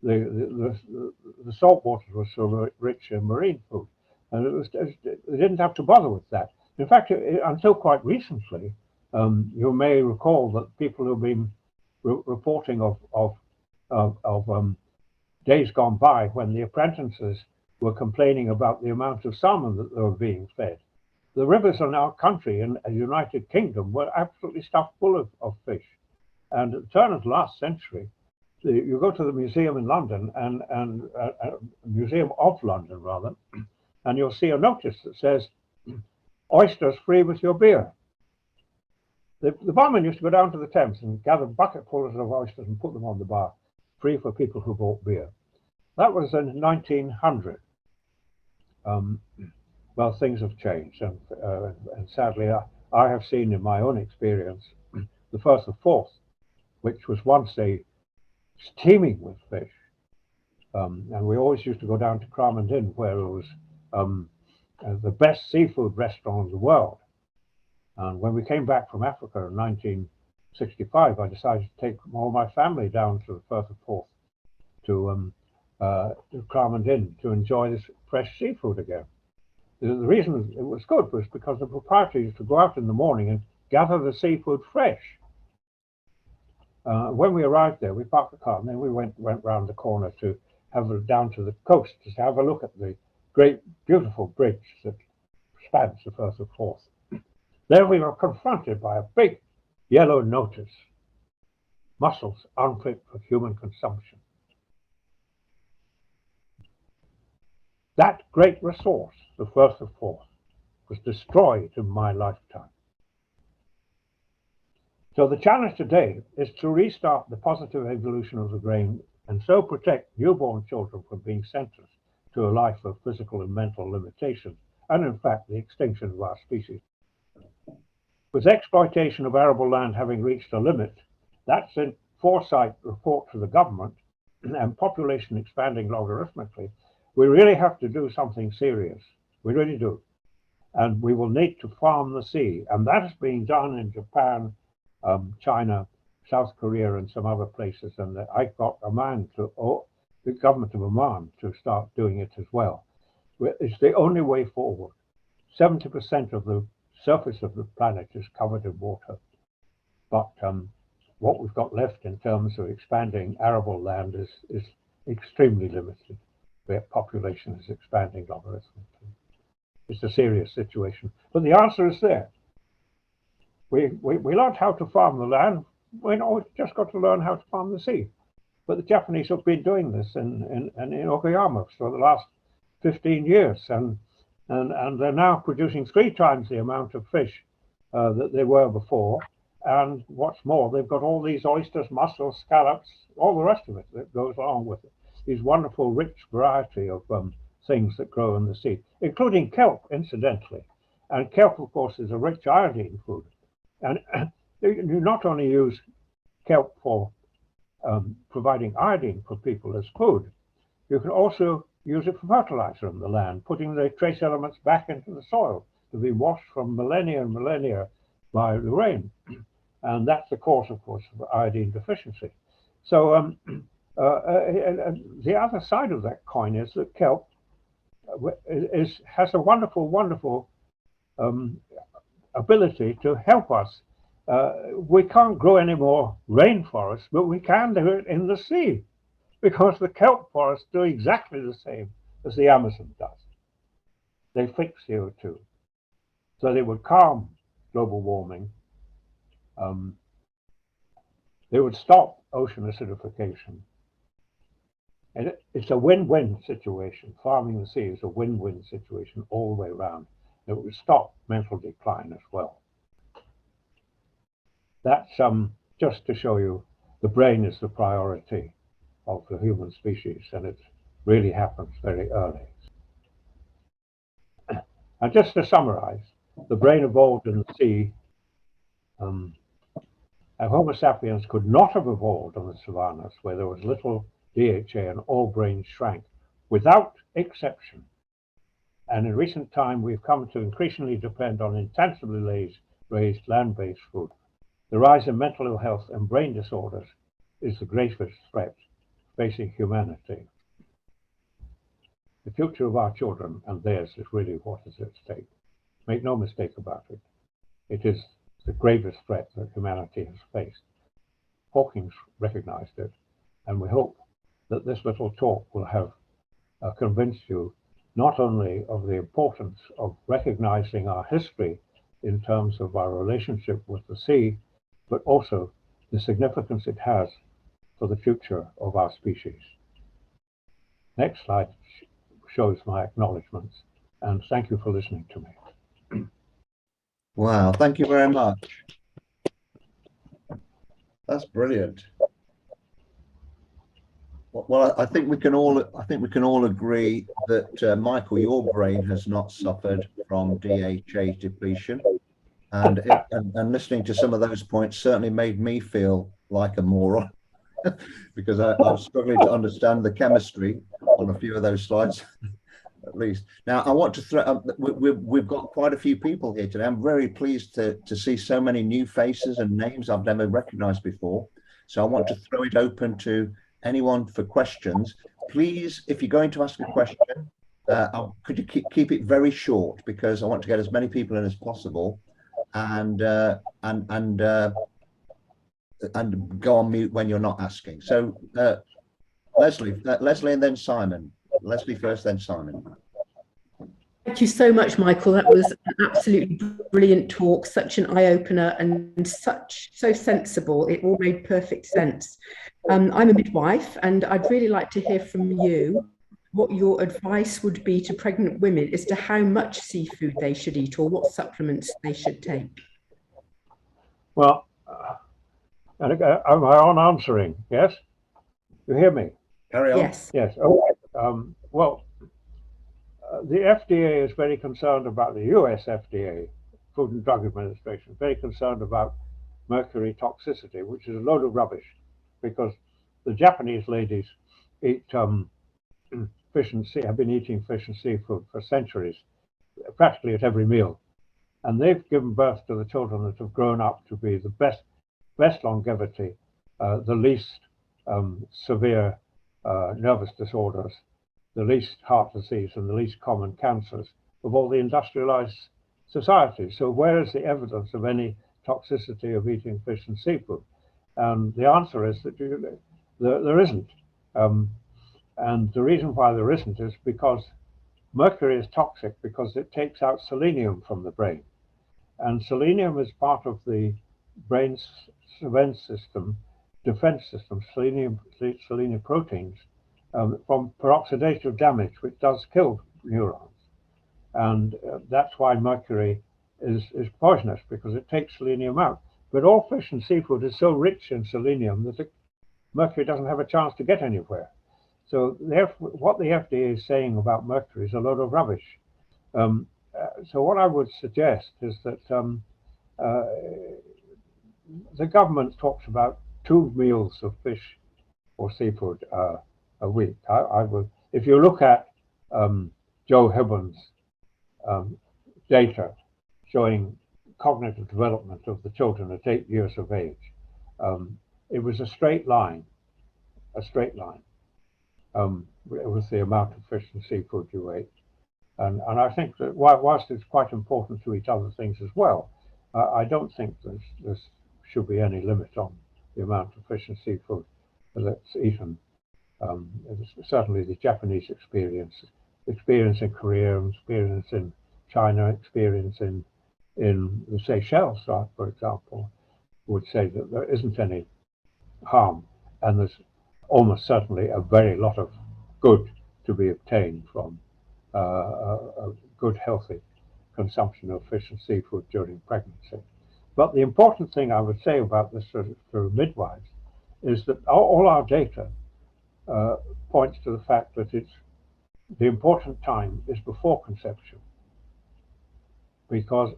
the salt waters were so rich in marine food. And they didn't have to bother with that. In fact, until quite recently, you may recall that people who've been reporting of days gone by when the apprentices were complaining about the amount of salmon that they were being fed. The rivers in our country, in the United Kingdom, were absolutely stuffed full of fish. And at the turn of the last century, you go to the museum in London, and Museum of London, rather, and you'll see a notice that says, "Oysters free with your beer." The barman used to go down to the Thames and gather bucketfuls of oysters and put them on the bar, free for people who bought beer. That was in 1900. Well, things have changed, and sadly, I have seen in my own experience the Firth of Forth, which was once teeming with fish, and we always used to go down to Crawford where it was the best seafood restaurant in the world. And when we came back from Africa in 1965, I decided to take all my family down to the Firth of Forth to Crawford to enjoy this fresh seafood again. The reason it was good was because the proprietor used to go out in the morning and gather the seafood fresh. When we arrived there, we parked the car and then we went round the corner to down to the coast to have a look at the great, beautiful bridge that spans the Firth of Forth. There we were confronted by a big yellow notice: mussels unfit for human consumption. That great resource, the Firth of Forth, was destroyed in my lifetime. So the challenge today is to restart the positive evolution of the brain and so protect newborn children from being sentenced to a life of physical and mental limitations, and in fact the extinction of our species. With exploitation of arable land having reached a limit, that's in foresight report to the government, and population expanding logarithmically, we really have to do something serious. We really do. And we will need to farm the sea. And that is being done in Japan, China, South Korea, and some other places. And I got the government of Oman to start doing it as well. It's the only way forward. 70% of the surface of the planet is covered in water. But what we've got left in terms of expanding arable land is extremely limited. The population is expanding logarithmically. It's a serious situation. But the answer is there. We learned how to farm the land. We've just got to learn how to farm the sea. But the Japanese have been doing this in Okayama for the last 15 years. And they're now producing 3 times the amount of fish that they were before. And what's more, they've got all these oysters, mussels, scallops, all the rest of it that goes along with it. These wonderful, rich variety of things that grow in the sea, including kelp, incidentally. And kelp, of course, is a rich iodine food. And you not only use kelp for providing iodine for people as food, you can also use it for fertilizer in the land, putting the trace elements back into the soil to be washed from millennia and millennia by the rain. And that's the cause, of course, of iodine deficiency. So the other side of that coin is that kelp has a wonderful, wonderful ability to help us. We can't grow any more rainforests, but we can do it in the sea, because the kelp forests do exactly the same as the Amazon does. They fix CO2. So they would calm global warming. They would stop ocean acidification. And it's a win-win situation. Farming the sea is a win-win situation all the way around. It would stop mental decline as well. That's just to show you the brain is the priority of the human species, and it really happens very early. And just to summarize, the brain evolved in the sea, and Homo sapiens could not have evolved on the savannas where there was little DHA and all brains shrank, without exception. And in recent time, we've come to increasingly depend on intensively raised land-based food. The rise in mental ill health and brain disorders is the greatest threat facing humanity. The future of our children and theirs is really what is at stake. Make no mistake about it. It is the gravest threat that humanity has faced. Hawking recognized it, and we hope that this little talk will have convinced you not only of the importance of recognizing our history in terms of our relationship with the sea, but also the significance it has for the future of our species. Next slide shows my acknowledgements, and thank you for listening to me. Wow, thank you very much. That's brilliant. Well, I think we can all agree that Michael, your brain has not suffered from DHA depletion, and listening to some of those points certainly made me feel like a moron because I was struggling to understand the chemistry on a few of those slides. At least. Now, I want to throw. We've got quite a few people here today. I'm very pleased to see so many new faces and names I've never recognised before. So I want to throw it open to anyone for questions. Please, if you're going to ask a question, could you keep it very short, because I want to get as many people in as possible, and go on mute when you're not asking. So Leslie, and then Simon. Leslie first, then Simon. Thank you so much, Michael. That was an absolutely brilliant talk, such an eye-opener and so sensible. It all made perfect sense. I'm a midwife, and I'd really like to hear from you what your advice would be to pregnant women as to how much seafood they should eat or what supplements they should take. Well, am I on answering? Yes? You hear me? Carry on. Yes. Yes. Okay. Well, the FDA is very concerned about, the US FDA, Food and Drug Administration, very concerned about mercury toxicity, which is a load of rubbish, because the Japanese ladies eat fish and sea, have been eating fish and seafood for centuries, practically at every meal. And they've given birth to the children that have grown up to be the best longevity, the least severe nervous disorders, the least heart disease, and the least common cancers of all the industrialized societies. So where is the evidence of any toxicity of eating fish and seafood? And the answer is that there isn't. And the reason why there isn't is because mercury is toxic because it takes out selenium from the brain. And selenium is part of the brain's defense system, selenium proteins, from peroxidative damage, which does kill neurons. And that's why mercury is poisonous, because it takes selenium out. But all fish and seafood is so rich in selenium that mercury doesn't have a chance to get anywhere. So therefore, what the FDA is saying about mercury is a load of rubbish. So what I would suggest is that the government talks about 2 meals of fish or seafood a week. I would, if you look at Joe Hibbon's data showing cognitive development of the children at 8 years of age, it was a straight line with the amount of fish and seafood you ate. And I think that whilst it's quite important to eat other things as well, I don't think there should be any limit on the amount of fish and seafood that's eaten. Certainly the Japanese experience in Korea, experience in China, experience in the Seychelles, for example, would say that there isn't any harm, and there's almost certainly a very lot of good to be obtained from a good, healthy consumption of fish and seafood during pregnancy. But the important thing I would say about this for midwives is that all our data points to the fact that the important time is before conception. because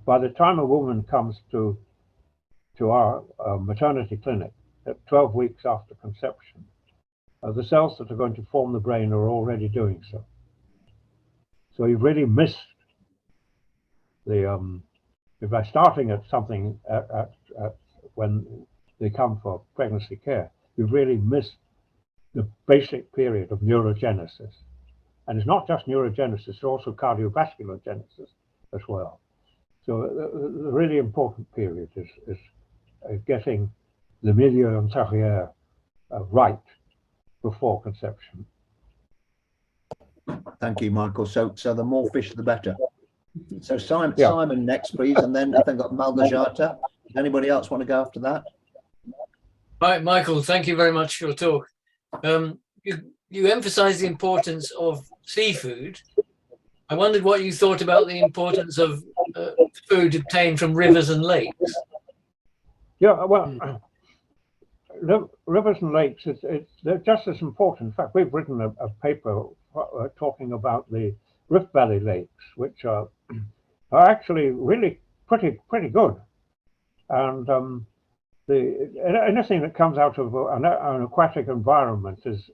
by the time a woman comes to our maternity clinic at 12 weeks after conception, the cells that are going to form the brain are already doing so. So you've really missed the by starting at something at when they come for pregnancy care, you've really missed the basic period of neurogenesis. And it's not just neurogenesis, it's also cardiovascular genesis as well. So the really important period is getting the milieu intérieur right before conception. Thank you, Michael. So the more fish, the better. So Simon, Yeah. Simon next, please, and then I think I've got Malgorzata. Does anybody else want to go after that? Michael, thank you very much for your talk. You emphasise the importance of seafood. I wondered what you thought about the importance of food obtained from rivers and lakes. Yeah, well, rivers and lakes, they're just as important. In fact, we've written a paper talking about the Rift Valley lakes, which are actually really pretty good. And anything that comes out of an aquatic environment is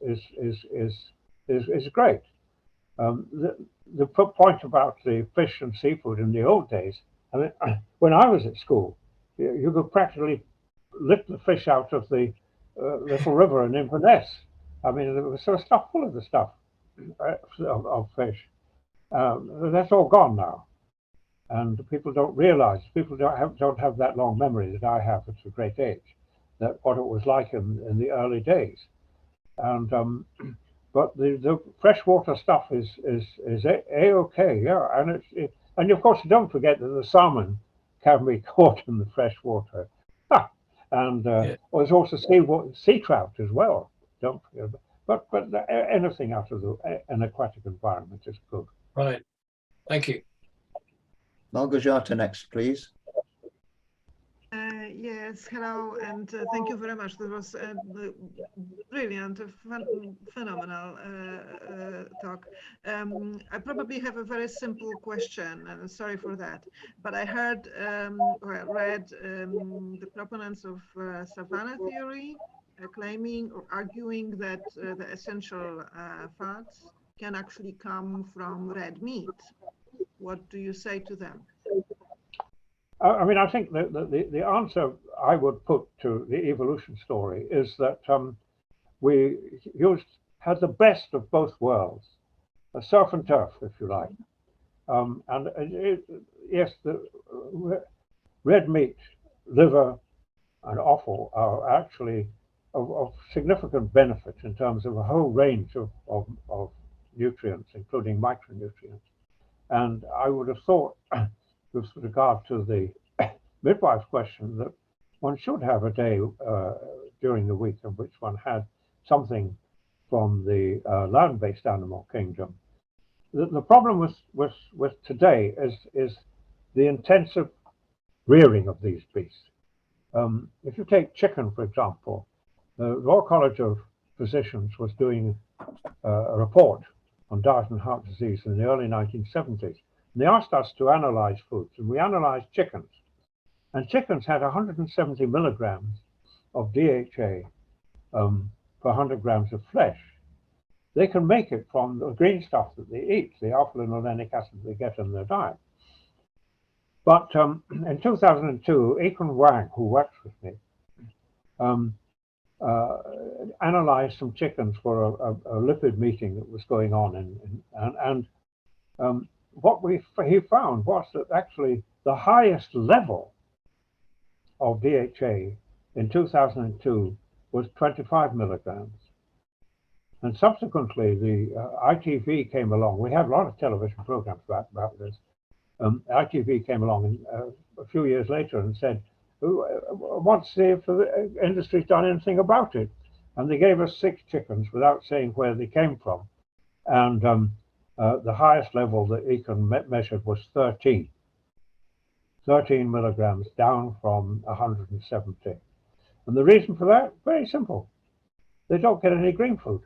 great. The point about the fish and seafood in the old days, I mean, when I was at school, you could practically lift the fish out of the little river in Inverness. I mean, it was sort of stuff full of the stuff of fish. That's all gone now, and people don't realize. People don't have that long memory that I have at a great age, that what it was like in the early days. And but the freshwater stuff is a-okay, yeah. And of course, don't forget that the salmon can be caught in the freshwater. And there's also sea trout as well. Don't forget. But anything out of an aquatic environment is good. Right. Thank you. Malgorzata next, please. Yes, hello, and thank you very much. That was a brilliant, phenomenal talk. I probably have a very simple question, and sorry for that. But I heard or read the proponents of savannah theory claiming or arguing that the essential fats can actually come from red meat. What do you say to them? I mean, I think the answer I would put to the evolution story is that we had the best of both worlds, a surf and turf, if you like. Yes, the red meat, liver, and offal are actually of significant benefit in terms of a whole range of nutrients, including micronutrients. And I would have thought, with regard to the midwife's question, that one should have a day during the week in which one had something from the land-based animal kingdom. The problem with today is the intensive rearing of these beasts. If you take chicken, for example, the Royal College of Physicians was doing a report on diet and heart disease in the early 1970s. And they asked us to analyze foods, and we analyzed chickens. And chickens had 170 milligrams of DHA per 100 grams of flesh. They can make it from the green stuff that they eat, the alpha-linolenic acid they get in their diet. But in 2002, Ekun Wang, who works with me, analyzed some chickens for a lipid meeting that was going on, and what he found was that actually the highest level of DHA in 2002 was 25 milligrams. And subsequently, the ITV came along. We had a lot of television programs about this. ITV came along a few years later and said, "What's if the industry's done anything about it?" And they gave us 6 chickens without saying where they came from. And the highest level that Ekun measured was 13 milligrams, down from 170. And the reason for that, very simple. They don't get any green food.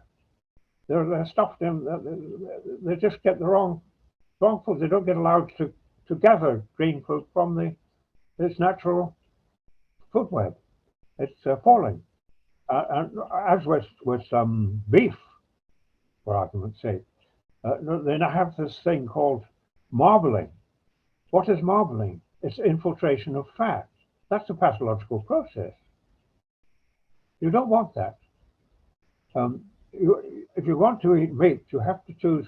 They're stuffed in, they just get the wrong food. They don't get allowed to to gather green food from its natural food web. It's falling. And as with beef, for argument's sake, they now have this thing called marbling. What is marbling? It's infiltration of fat. That's a pathological process. You don't want that. If you want to eat meat, you have to choose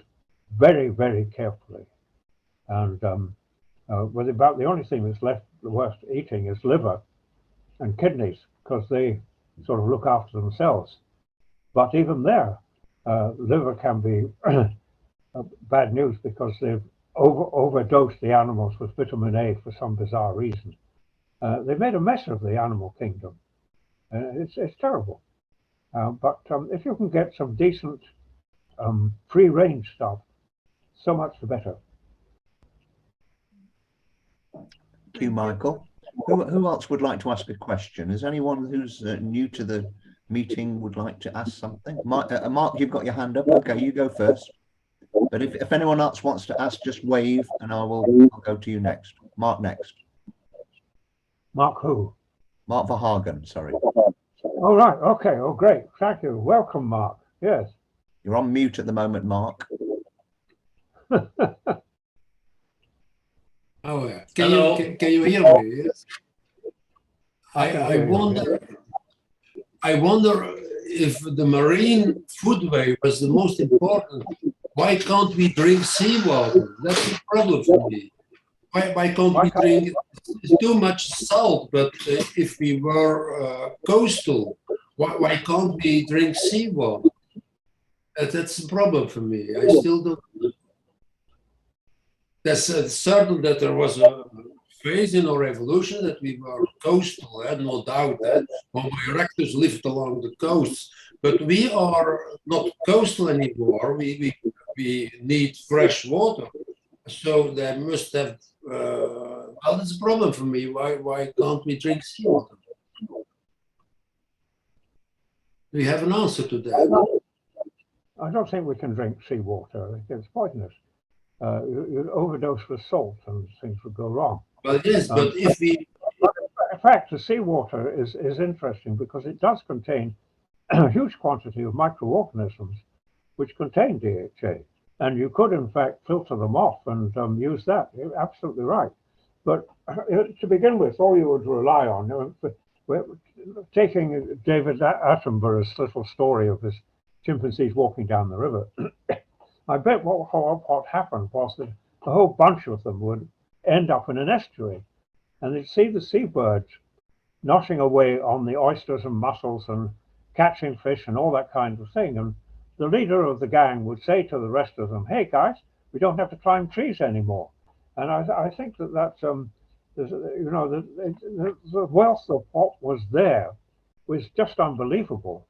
very, very carefully. And well, about the only thing that's left worth eating is liver and kidneys, because they sort of look after themselves. But even there, liver can be bad news because they've overdosed the animals with vitamin A for some bizarre reason. They've made a mess of the animal kingdom. It's terrible. But if you can get some decent free-range stuff, so much the better. Thank you, Michael. Who else would like to ask a question? Is anyone who's new to the meeting would like to ask something? Mark, you've got your hand up. Okay, you go first. But if anyone else wants to ask, just wave and I'll go to you next. Mark next. Mark who? Mark Verhagen, sorry. Oh, right. Okay. Oh, great. Thank you. Welcome, Mark. Yes. You're on mute at the moment, Mark. Oh, yeah. Can you hear me? Yes. I wonder if the marine foodway was the most important. Why can't we drink seawater? That's a problem for me. Why can't we drink? It's too much salt, but if we were coastal, why can't we drink seawater? That's a problem for me. I still don't know. That's certain that there was a phase in our evolution that we were coastal, no doubt that Homo erectus lived along the coasts, but we are not coastal anymore. We need fresh water, so they must have. Well, that's a problem for me. Why can't we drink seawater? Do you have an answer to that? I don't think we can drink seawater. It's poisonous. You'd overdose with salt and things would go wrong. Well, yes, but if we... In fact, the seawater is interesting because it does contain a huge quantity of microorganisms which contain DHA. And you could, in fact, filter them off and use that. You're absolutely right. But to begin with, all you would rely on, taking David Attenborough's little story of his chimpanzees walking down the river, I bet what happened was that a whole bunch of them would end up in an estuary, and they'd see the seabirds noshing away on the oysters and mussels and catching fish and all that kind of thing. And the leader of the gang would say to the rest of them, "Hey guys, we don't have to climb trees anymore." And I think that's you know, the wealth of what was there was just unbelievable.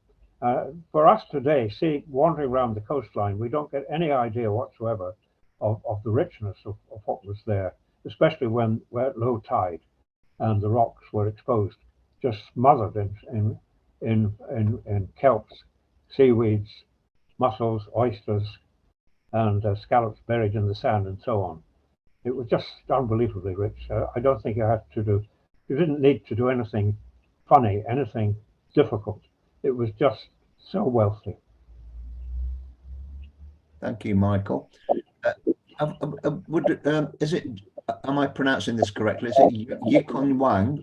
For us today, wandering around the coastline, we don't get any idea whatsoever of the richness of what was there, especially when we're at low tide and the rocks were exposed, just smothered in kelps, seaweeds, mussels, oysters, and scallops buried in the sand and so on. It was just unbelievably rich. I don't think you didn't need to do anything funny, anything difficult. It was just so wealthy. Thank you, Michael. Am I pronouncing this correctly? Is it Yikon Wang?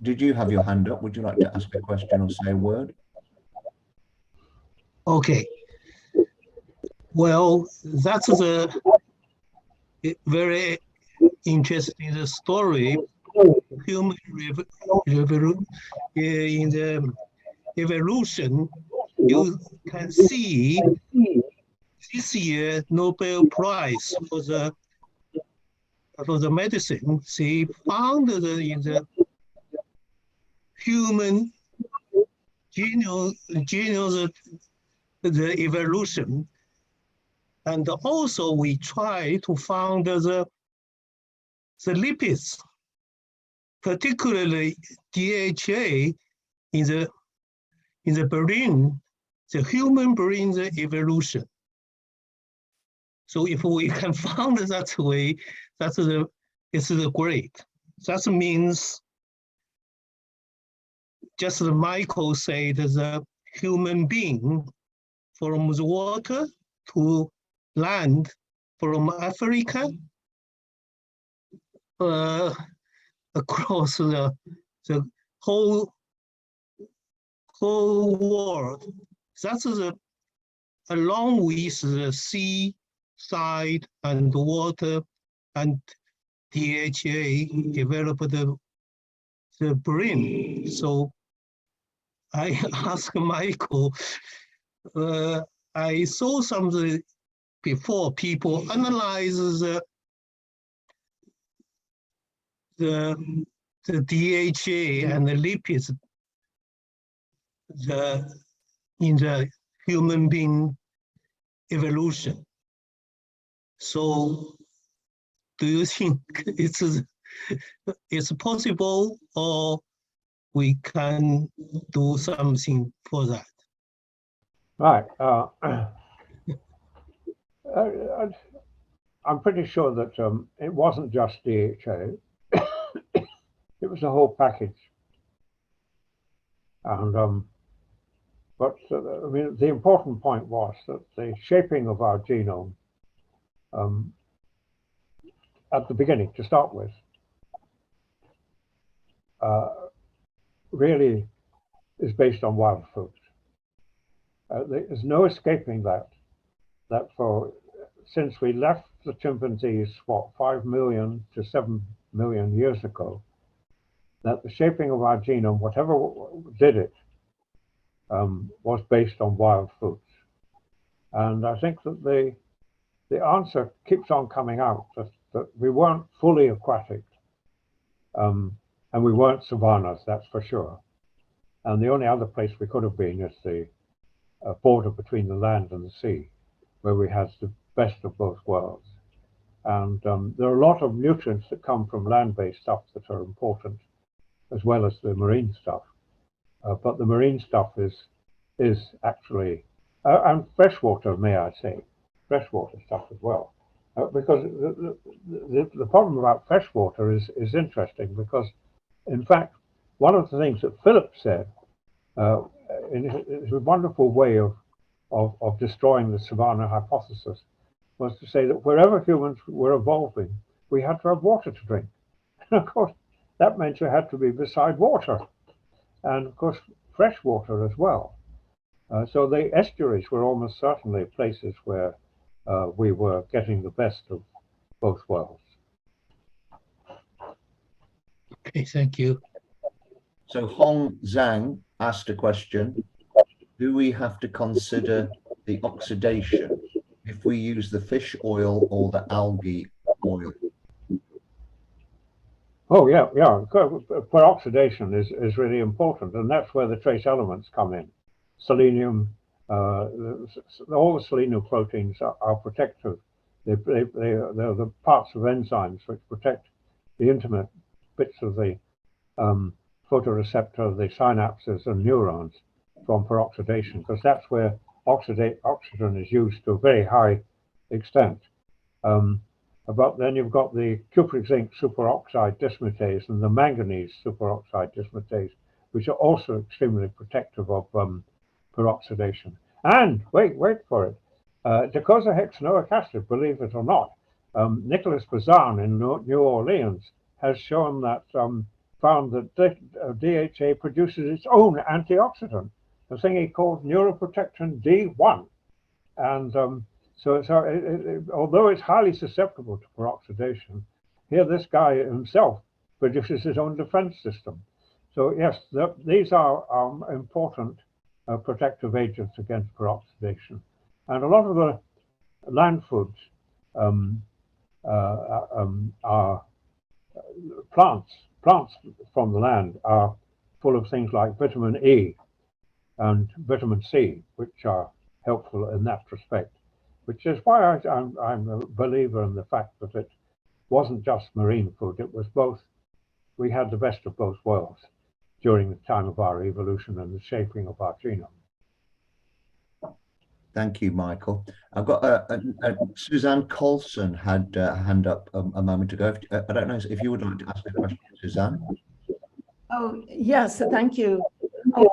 Did you have your hand up? Would you like to ask a question or say a word? Okay. Well, that's a very interesting story. Human in the evolution, you can see this year Nobel Prize for the medicine. She found in the human genome the evolution, and also we try to find the lipids, particularly DHA in the brain, the human brain's evolution. So if we can find that way, it's great. That means, just as Michael said, the human being from the water to land, from Africa across the whole world. That's along with the sea side and water, and DHA developed the brain. So I asked Michael, I saw something before, people analyze the DHA and the lipids in the human being evolution. So do you think it's possible, or we can do something for that? Right. I'm pretty sure that it wasn't just DHA. It was a whole package. And but I mean, the important point was that the shaping of our genome at the beginning, to start with, really is based on wild foods. There's no escaping that since we left the chimpanzees, what, 5 million to 7 million years ago, that the shaping of our genome, whatever did it, was based on wild foods. And I think that the answer keeps on coming out, that we weren't fully aquatic, and we weren't savannas, that's for sure. And the only other place we could have been is the border between the land and the sea, where we had the best of both worlds. And there are a lot of nutrients that come from land-based stuff that are important, as well as the marine stuff. But the marine stuff is actually, and freshwater, may I say, freshwater stuff as well. Because the problem about freshwater is interesting, because in fact, one of the things that Philip said in his wonderful way of destroying the savannah hypothesis was to say that wherever humans were evolving, we had to have water to drink. And of course, that meant you had to be beside water, and of course, fresh water as well. So the estuaries were almost certainly places where we were getting the best of both worlds. Okay, thank you. So Hong Zhang asked a question: do we have to consider the oxidation if we use the fish oil or the algae oil? Oh yeah. Peroxidation is really important, and that's where the trace elements come in. Selenium, all the selenium proteins are protective. They're the parts of enzymes which protect the intimate bits of the photoreceptor, the synapses and neurons from peroxidation, because that's where oxygen is used to a very high extent. But then you've got the cupric zinc superoxide dismutase and the manganese superoxide dismutase, which are also extremely protective of peroxidation. And wait for it, docosahexanoic acid, believe it or not, Nicholas Bazan in New Orleans has shown that, found that DHA produces its own antioxidant, the thing he called neuroprotectin D1. And although it's highly susceptible to peroxidation, here this guy himself produces his own defense system. So yes, these are important protective agents against peroxidation. And a lot of the land foods are plants from the land are full of things like vitamin E and vitamin C, which are helpful in that respect, which is why I'm a believer in the fact that it wasn't just marine food, it was both. We had the best of both worlds during the time of our evolution and the shaping of our genome. Thank you, Michael. I've got Suzanne Colson had a hand up a moment ago. I don't know if you would like to ask a question, Suzanne. Oh, yes, thank you.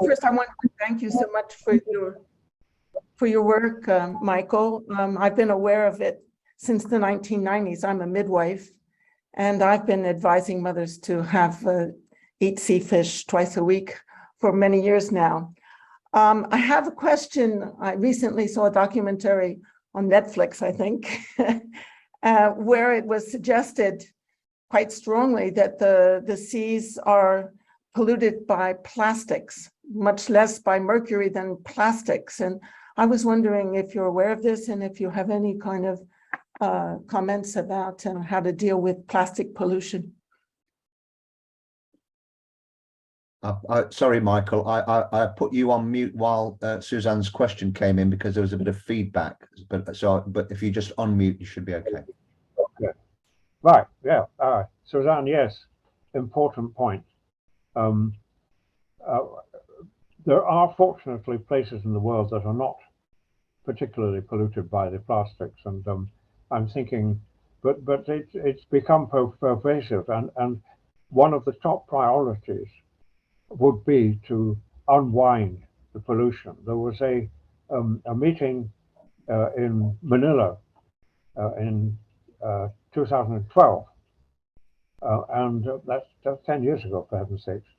First, I want to thank you so much for your work, Michael. I've been aware of it since the 1990s. I'm a midwife, and I've been advising mothers to have eat sea fish twice a week for many years now. I have a question. I recently saw a documentary on Netflix, I think, where it was suggested quite strongly that the seas are polluted by plastics, much less by mercury than plastics. And I was wondering if you're aware of this and if you have any kind of comments about how to deal with plastic pollution. Sorry, Michael, I put you on mute while Suzanne's question came in because there was a bit of feedback. But if you just unmute, you should be okay. Okay. Right. Yeah. Suzanne, yes. Important point. There are fortunately places in the world that are not particularly polluted by the plastics, and I'm thinking, but it's become pervasive, and one of the top priorities would be to unwind the pollution. There was a meeting in Manila in 2012, and that's 10 years ago, for heaven's sakes.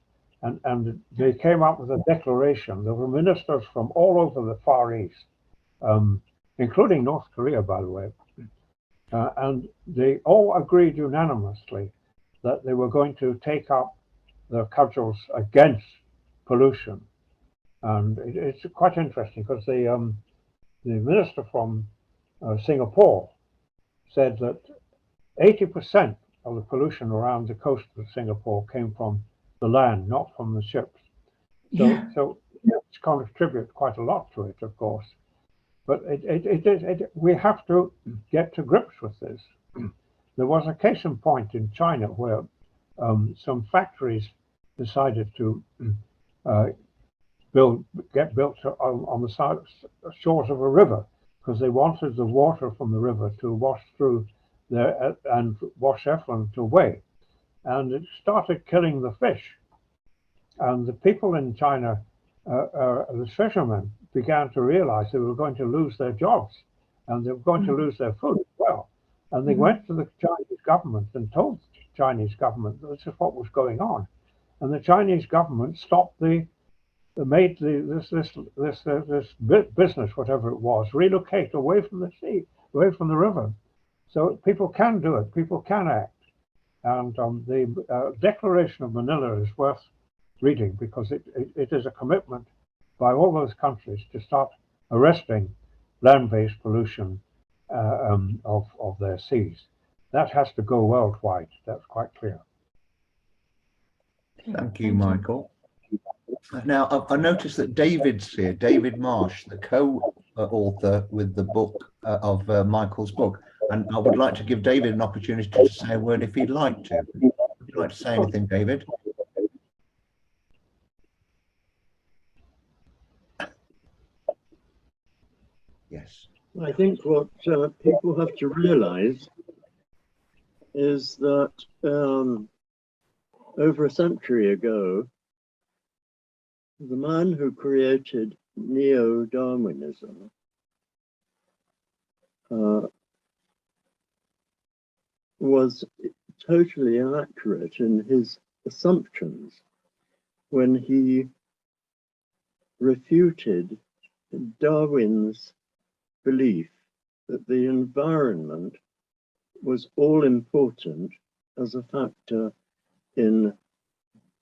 And they came up with a declaration. There were ministers from all over the Far East, including North Korea, by the way, and they all agreed unanimously that they were going to take up the cudgels against pollution. And it's quite interesting because the minister from Singapore said that 80% of the pollution around the coast of Singapore came from the land, not from the ships. So it's contribute quite a lot to it, of course. But we have to get to grips with this. There was a case in point in China where some factories decided to get built on the shores of a river because they wanted the water from the river to wash through there and wash effluent away. And it started killing the fish. And the people in China, the fishermen, began to realize they were going to lose their jobs and they were going to lose their food as well. And they went to the Chinese government and told the Chinese government that this is what was going on. And the Chinese government stopped this business, whatever it was, relocate away from the sea, away from the river. So people can do it, people can act. And the Declaration of Manila is worth reading because it is a commitment by all those countries to start arresting land-based pollution of their seas. That has to go worldwide, that's quite clear. Thank you, Michael. Now, I noticed that David's here, David Marsh, the co-author with the book of Michael's book. And I would like to give David an opportunity to say a word if he'd like to. Would you like to say anything, David? Yes. I think what people have to realize is that over a century ago, the man who created neo-Darwinism was totally inaccurate in his assumptions when he refuted Darwin's belief that the environment was all important as a factor in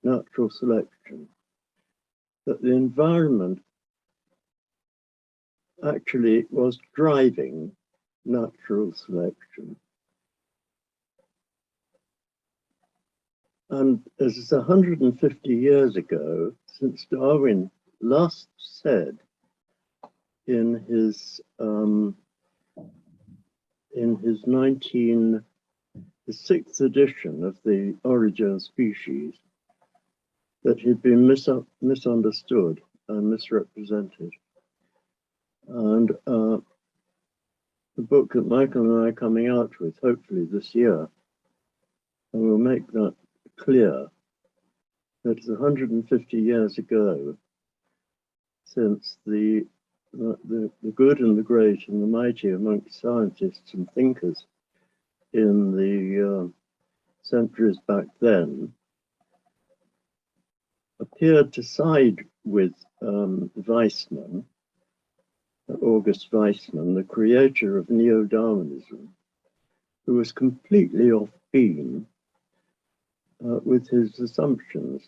natural selection, that the environment actually was driving natural selection. And as it's 150 years ago since Darwin last said in his the 6th edition of the Origin of Species, that he'd been misunderstood and misrepresented. And the book that Michael and I are coming out with, hopefully this year, and we'll make that clear, that it's 150 years ago since the good and the great and the mighty amongst scientists and thinkers in the centuries back then appeared to side with Weismann, August Weismann, the creator of neo-Darwinism, who was completely off beam with his assumptions.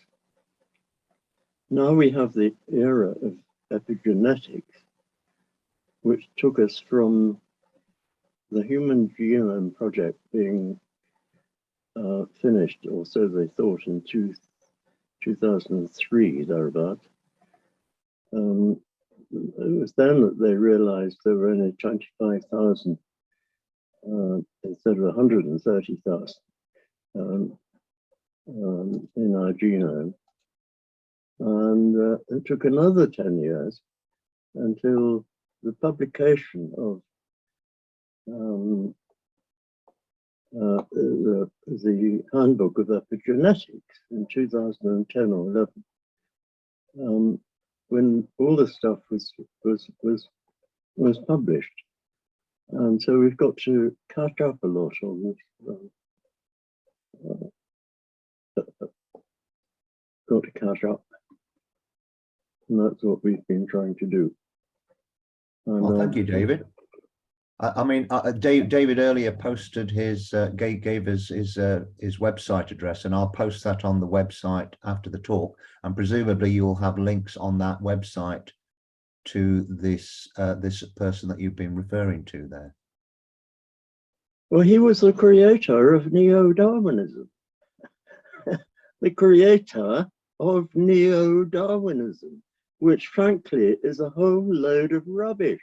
Now we have the era of epigenetics, which took us from the Human Genome Project being finished, or so they thought, in 2003, thereabout. It was then that they realized there were only 25,000 instead of 130,000 in our genome. And it took another 10 years until the publication of the Handbook of Epigenetics in 2010 or 11, when all the stuff was published. And so we've got to catch up a lot on this. Got to catch up. And that's what we've been trying to do. And, well, thank you, David. I mean, David earlier posted his, gave us his website address, and I'll post that on the website after the talk. And presumably you'll have links on that website to this this person that you've been referring to there. Well, he was the creator of neo-Darwinism. The creator of neo-Darwinism, which frankly is a whole load of rubbish.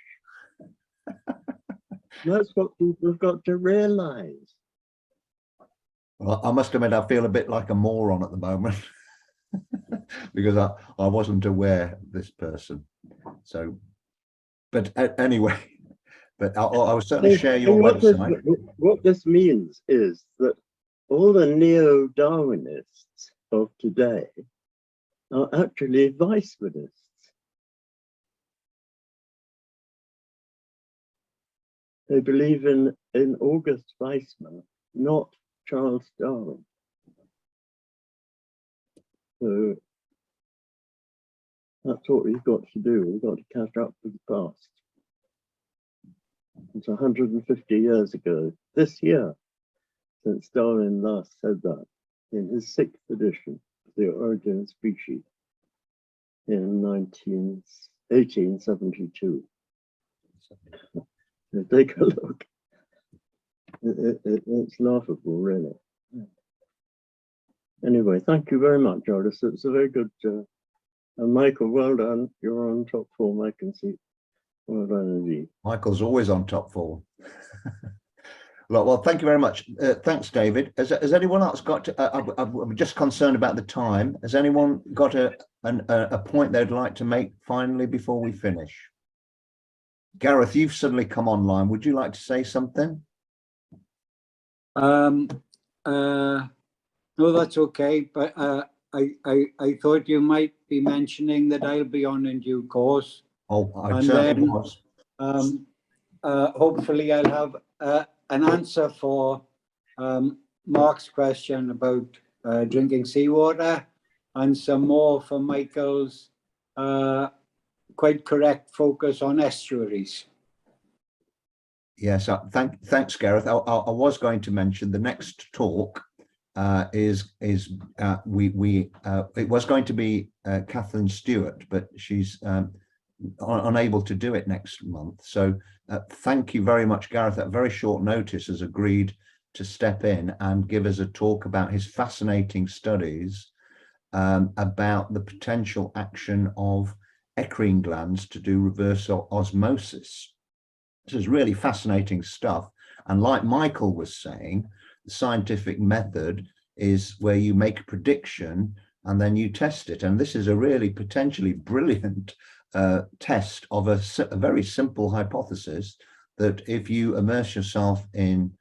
That's what people have got to realize. Well, I must admit, I feel a bit like a moron at the moment because I wasn't aware of this person. So, but anyway, but I will certainly share your website. What this means is that all the neo-Darwinists of today are actually Weismannists. They believe in August Weismann, not Charles Darwin. So that's what we've got to do. We've got to catch up with the past. It's 150 years ago, this year, since Darwin last said that in his 6th edition of The Origin of Species in 1872. Take a look. It's laughable, really. Anyway, thank you very much, Joris. It's a very good. And Michael, well done. You're on top form, I can see. Well done indeed. Michael's always on top form. Well, thank you very much. Thanks, David. Has anyone else got to, I'm just concerned about the time. Has anyone got a point they'd like to make finally before we finish? Gareth, you've suddenly come online. Would you like to say something? No, that's okay. But I thought you might be mentioning that I'll be on in due course. Oh, I certainly was. Hopefully I'll have an answer for Mark's question about drinking seawater, and some more for Michael's quite correct focus on estuaries. Yes, thanks, Gareth. I was going to mention the next talk it was going to be Catherine Stewart, but she's unable to do it next month. So thank you very much, Gareth. At very short notice has agreed to step in and give us a talk about his fascinating studies about the potential action of eccrine glands to do reverse osmosis. This is really fascinating stuff. And like Michael was saying, the scientific method is where you make a prediction and then you test it. And this is a really potentially brilliant test of a very simple hypothesis that if you immerse yourself in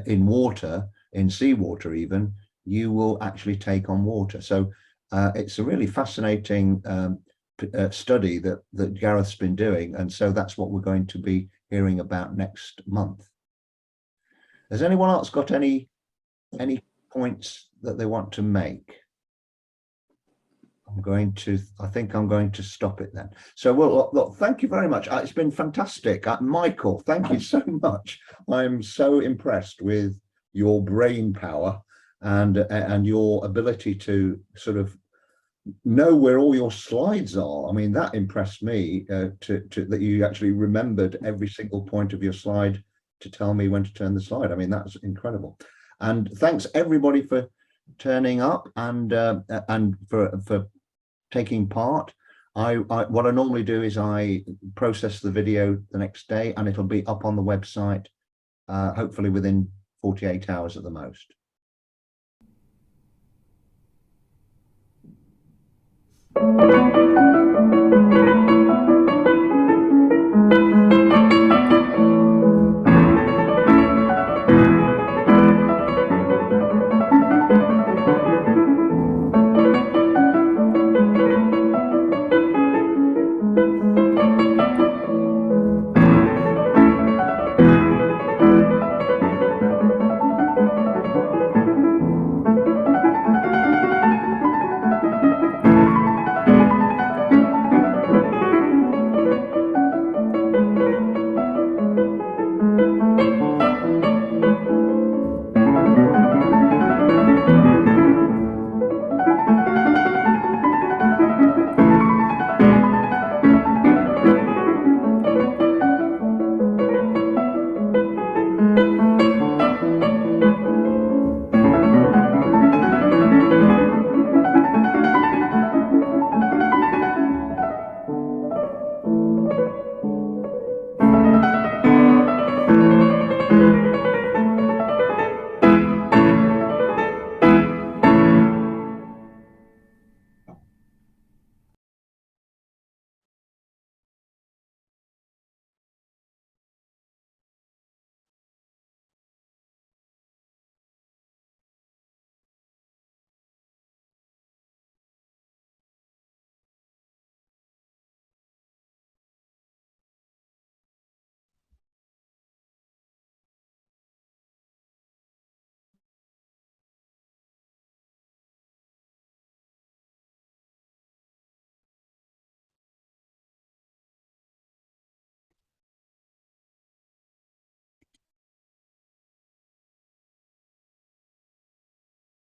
water, in seawater even, you will actually take on water. So it's a really fascinating study that Gareth's been doing, and so that's what we're going to be hearing about next month. Has anyone else got any points that they want to make? I think I'm going to stop it then. So, well, look, thank you very much. It's been fantastic. Michael, thank you so much. I'm so impressed with your brain power and your ability to sort of know where all your slides are. I mean, that impressed me that you actually remembered every single point of your slide to tell me when to turn the slide. I mean, that's incredible. And thanks everybody for turning up and for taking part. What I normally do is I process the video the next day, and it'll be up on the website hopefully within 48 hours at the most.